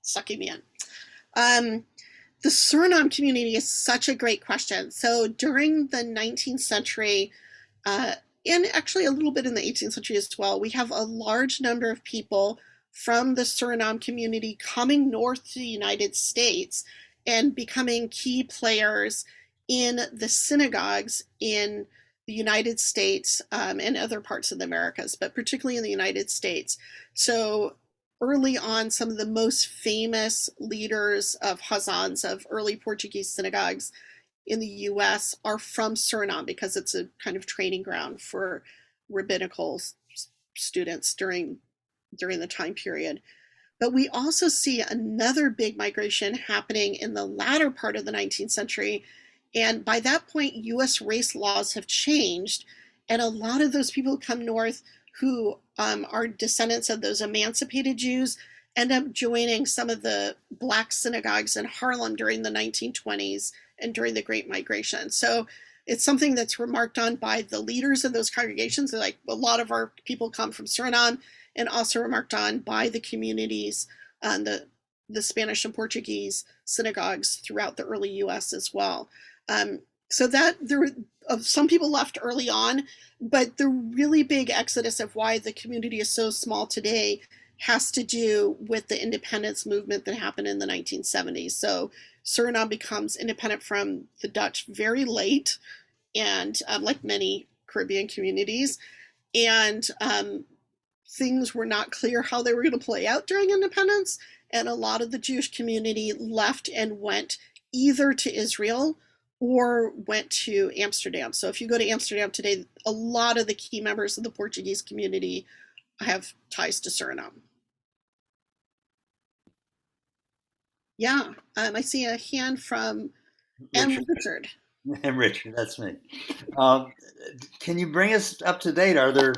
sucking me in. The Suriname community is such a great question. So during the 19th century, and actually a little bit in the 18th century as well, we have a large number of people from the Suriname community coming north to the United States and becoming key players in the synagogues in the United States and other parts of the Americas, but particularly in the United States. So early on, some of the most famous leaders of Hazans, of early Portuguese synagogues in the US, are from Suriname because it's a kind of training ground for rabbinical students during the time period. But we also see another big migration happening in the latter part of the 19th century. And by that point, US race laws have changed. And a lot of those people who come north who are descendants of those emancipated Jews end up joining some of the Black synagogues in Harlem during the 1920s and during the Great Migration. So it's something that's remarked on by the leaders of those congregations. Like, a lot of our people come from Suriname, and also remarked on by the communities and the Spanish and Portuguese synagogues throughout the early US as well. So that there were some people left early on, but the really big exodus of why the community is so small today has to do with the independence movement that happened in the 1970s. So Suriname becomes independent from the Dutch very late, and like many Caribbean communities, and things were not clear how they were going to play out during independence. And a lot of the Jewish community left and went either to Israel or went to Amsterdam. So if you go to Amsterdam today, a lot of the key members of the Portuguese community have ties to Suriname. Yeah, I see a hand from Richard. And Richard, that's me. Can you bring us up to date? Are there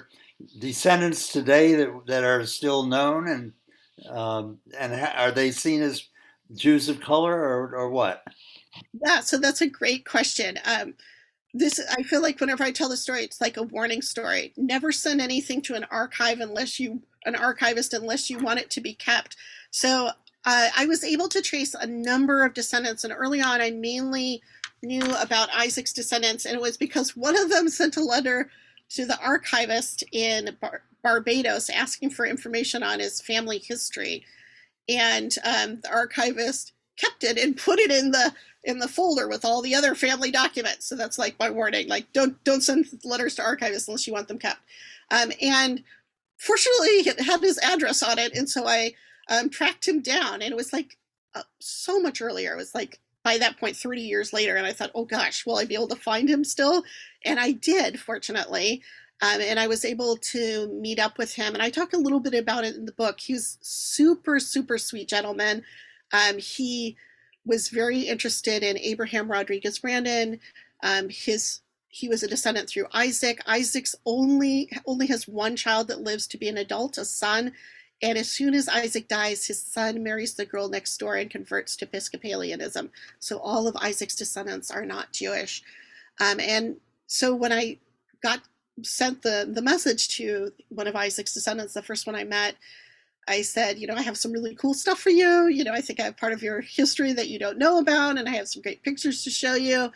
descendants today that are still known, and are they seen as Jews of color, or what? Yeah, so that's a great question. I feel like whenever I tell the story, it's like a warning story. Never send anything to an archivist unless you want it to be kept. So I was able to trace a number of descendants, and early on, I mainly knew about Isaac's descendants, and it was because one of them sent a letter to the archivist in Barbados asking for information on his family history, and the archivist kept it and put it in the folder with all the other family documents. So that's like my warning: like, don't send letters to archivists unless you want them kept. And fortunately, it had his address on it, and so I tracked him down, and it was like so much earlier. It was like, by that point, 30 years later, and I thought, oh gosh, will I be able to find him still? And I did, fortunately. And I was able to meet up with him, and I talk a little bit about it in the book. He was super, super sweet gentleman. He was very interested in Abraham Rodriguez Brandon. He was a descendant through Isaac. Isaac's only has one child that lives to be an adult, a son. And as soon as Isaac dies, his son marries the girl next door and converts to Episcopalianism. So all of Isaac's descendants are not Jewish. And so when I sent the message to one of Isaac's descendants, the first one I met, I said, I have some really cool stuff for you. I think I have part of your history that you don't know about, and I have some great pictures to show you.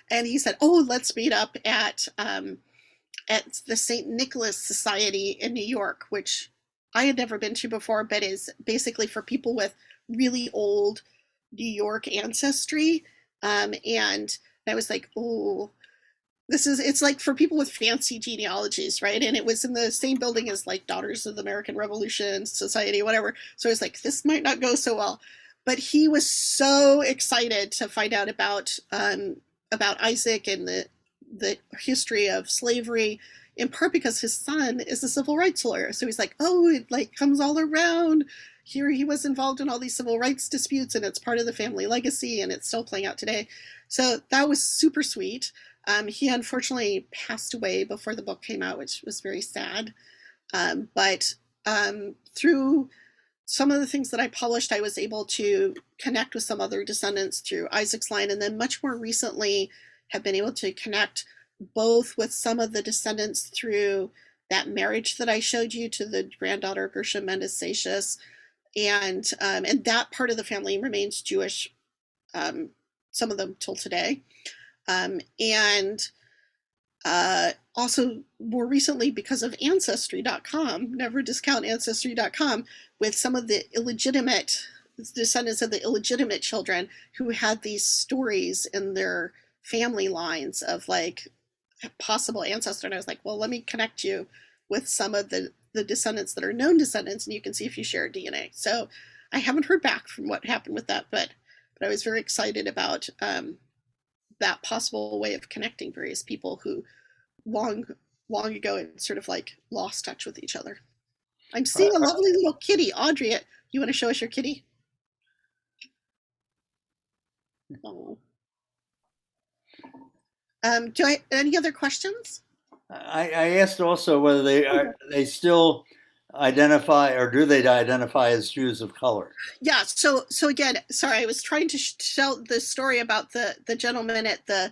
And he said, oh, let's meet up at the St. Nicholas Society in New York, which I had never been to before, but is basically for people with really old New York ancestry. And I was like, oh, it's like for people with fancy genealogies, right? And it was in the same building as like Daughters of the American Revolution Society, whatever. So I was like, this might not go so well. But he was so excited to find out about Isaac and the history of slavery, in part because his son is a civil rights lawyer. So he's like, oh, it like comes all around. Here he was involved in all these civil rights disputes, and it's part of the family legacy, and it's still playing out today. So that was super sweet. He unfortunately passed away before the book came out, which was very sad. But through some of the things that I published, I was able to connect with some other descendants through Isaac's line, and then much more recently have been able to connect both with some of the descendants through that marriage that I showed you to the granddaughter of Gershom Mendes Satius, and that part of the family remains Jewish, some of them till today, and also more recently because of Ancestry.com, never discount Ancestry.com, with some of the illegitimate descendants of the illegitimate children who had these stories in their family lines of like possible ancestor. And I was like, well, let me connect you with some of the descendants that are known descendants, and you can see if you share DNA. So I haven't heard back from what happened with that, but I was very excited about that possible way of connecting various people who long ago had sort of like lost touch with each other. I'm seeing a lovely little kitty. Audrey, you want to show us your kitty? Oh. Any other questions? I asked also whether they still identify, or do they identify as Jews of color? Yeah. So again, sorry, I was trying to tell the story about the gentleman at the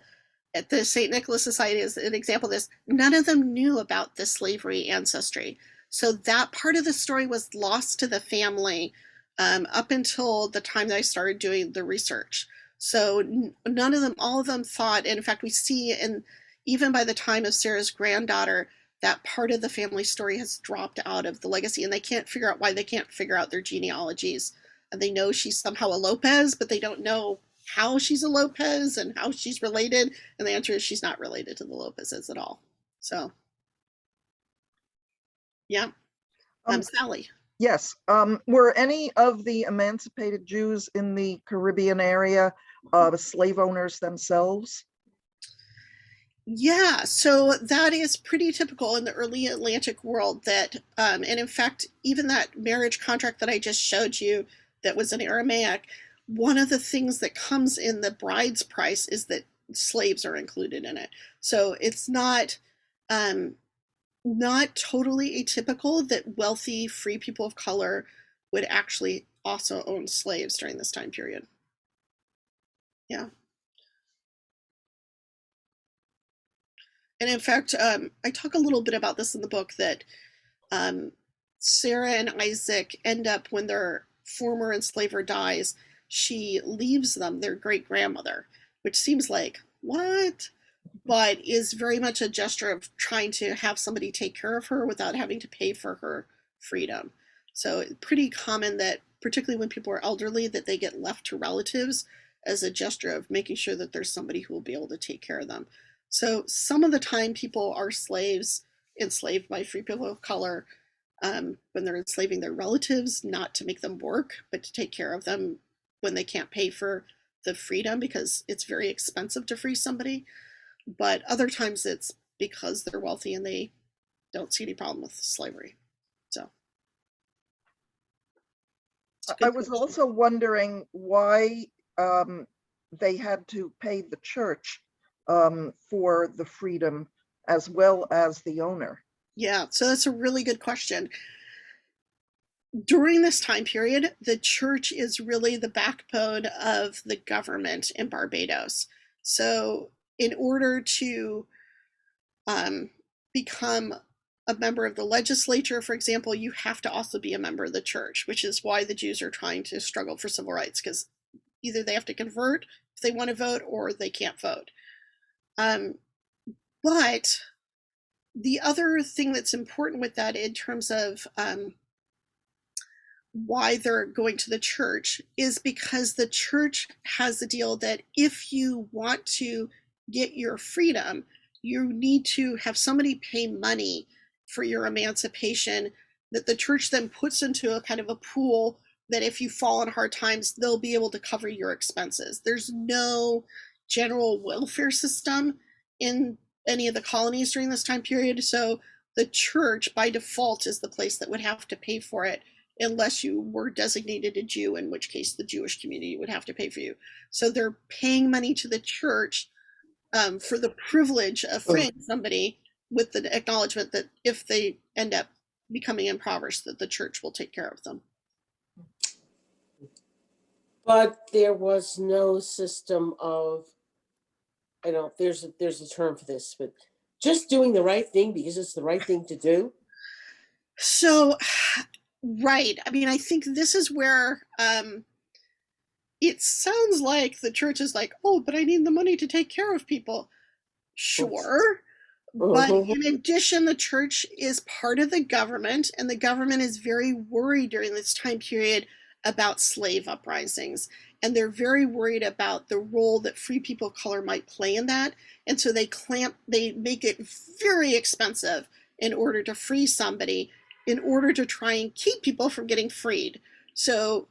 St. Nicholas Society as an example of this. None of them knew about the slavery ancestry. So that part of the story was lost to the family up until the time that I started doing the research. So none of them, all of them thought, and in fact, we see, and even by the time of Sarah's granddaughter, that part of the family story has dropped out of the legacy, and they can't figure out why. They can't figure out their genealogies. And they know she's somehow a Lopez, but they don't know how she's a Lopez and how she's related. And the answer is she's not related to the Lopezes at all. So, yeah. Sally. Yes. Were any of the emancipated Jews in the Caribbean area slave owners themselves? Yeah, so that is pretty typical in the early Atlantic world that, and in fact, even that marriage contract that I just showed you that was in Aramaic, one of the things that comes in the bride's price is that slaves are included in it. So it's not totally atypical that wealthy free people of color would actually also own slaves during this time period. Yeah. And in fact, I talk a little bit about this in the book, that Sarah and Isaac end up, when their former enslaver dies, she leaves them their great grandmother, which seems like, what? But is very much a gesture of trying to have somebody take care of her without having to pay for her freedom. So pretty common that, particularly when people are elderly, that they get left to relatives as a gesture of making sure that there's somebody who will be able to take care of them. So some of the time people are enslaved by free people of color when they're enslaving their relatives, not to make them work, but to take care of them when they can't pay for the freedom, because it's very expensive to free somebody. But other times it's because they're wealthy and they don't see any problem with slavery. So I was also wondering why they had to pay the church for the freedom as well as the owner. Yeah, so that's a really good question. During this time period, the church is really the backbone of the government in Barbados. So in order to become a member of the legislature, for example, you have to also be a member of the church, which is why the Jews are trying to struggle for civil rights, because either they have to convert if they want to vote, or they can't vote. But the other thing that's important with that, in terms of why they're going to the church, is because the church has the deal that if you want to get your freedom, you need to have somebody pay money for your emancipation, that the church then puts into a kind of a pool that if you fall on hard times, they'll be able to cover your expenses. There's no general welfare system in any of the colonies during this time period. So the church by default is the place that would have to pay for it, unless you were designated a Jew, in which case the Jewish community would have to pay for you. So they're paying money to the church for the privilege of freeing somebody, with the acknowledgement that if they end up becoming impoverished, that the church will take care of them. But there was no system of, I don't, there's a term for this, but just doing the right thing because it's the right thing to do. So, right. I mean, I think this is where it sounds like the church is like, oh, but I need the money to take care of people. Sure. But in addition, the church is part of the government, and the government is very worried during this time period about slave uprisings. and they're very worried about the role that free people of color might play in that. And so they make it very expensive in order to free somebody, in order to try and keep people from getting freed. So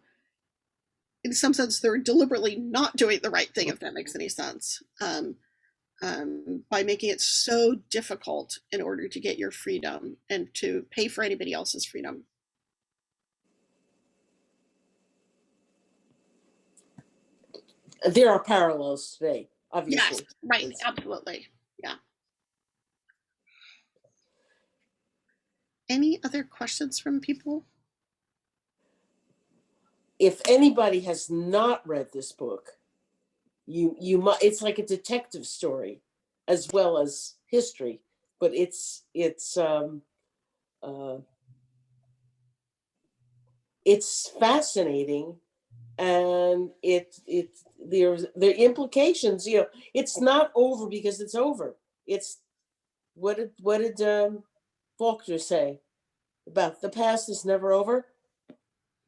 in some sense, they're deliberately not doing the right thing, if that makes any sense, by making it so difficult in order to get your freedom and to pay for anybody else's freedom. There are parallels today, obviously. Yes, right, absolutely. Yeah. Any other questions from people? If anybody has not read this book, you might, it's like a detective story as well as history, but it's fascinating, and there's the implications, it's not over because it's over. It's what did Faulkner say about the past is never over?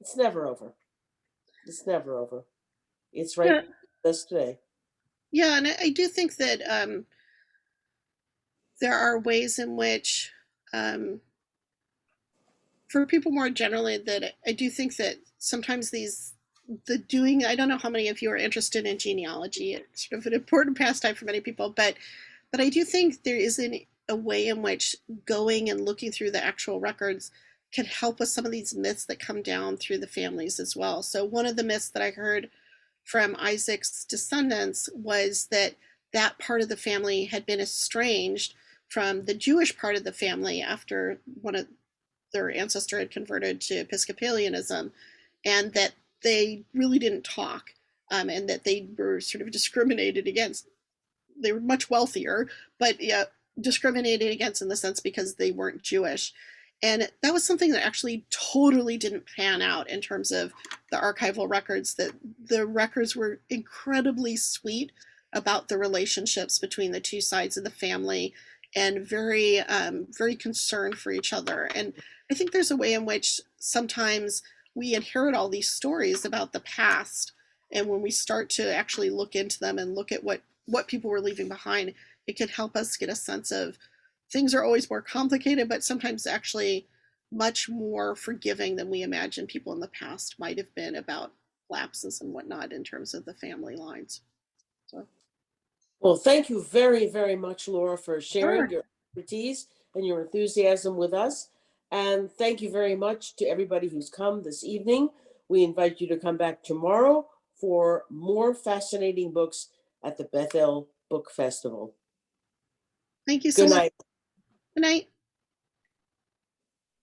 It's never over. It's never over. It's right Yeah, with us today. yeah, and I do think that there are ways in which, for people more generally, that I do think that sometimes I don't know how many of you are interested in genealogy. It's sort of an important pastime for many people, but I do think there is a way in which going and looking through the actual records can help with some of these myths that come down through the families as well. So one of the myths that I heard from Isaac's descendants was that that part of the family had been estranged from the Jewish part of the family after one of their ancestor had converted to Episcopalianism, and that they really didn't talk, and that they were sort of discriminated against. They were much wealthier, but yeah, discriminated against in the sense because they weren't Jewish. And that was something that actually totally didn't pan out in terms of the archival records, that the records were incredibly sweet about the relationships between the two sides of the family, and very, very concerned for each other. And I think there's a way in which sometimes we inherit all these stories about the past. And when we start to actually look into them and look at what people were leaving behind, it can help us get a sense of things are always more complicated, but sometimes actually much more forgiving than we imagine people in the past might have been about lapses and whatnot in terms of the family lines. So, Well, thank you very, very much, Laura, for sharing sure. your expertise and your enthusiasm with us. And thank you very much to everybody who's come this evening. We invite you to come back tomorrow for more fascinating books at the Bethel Book Festival. Thank you so Good much. night. Good night.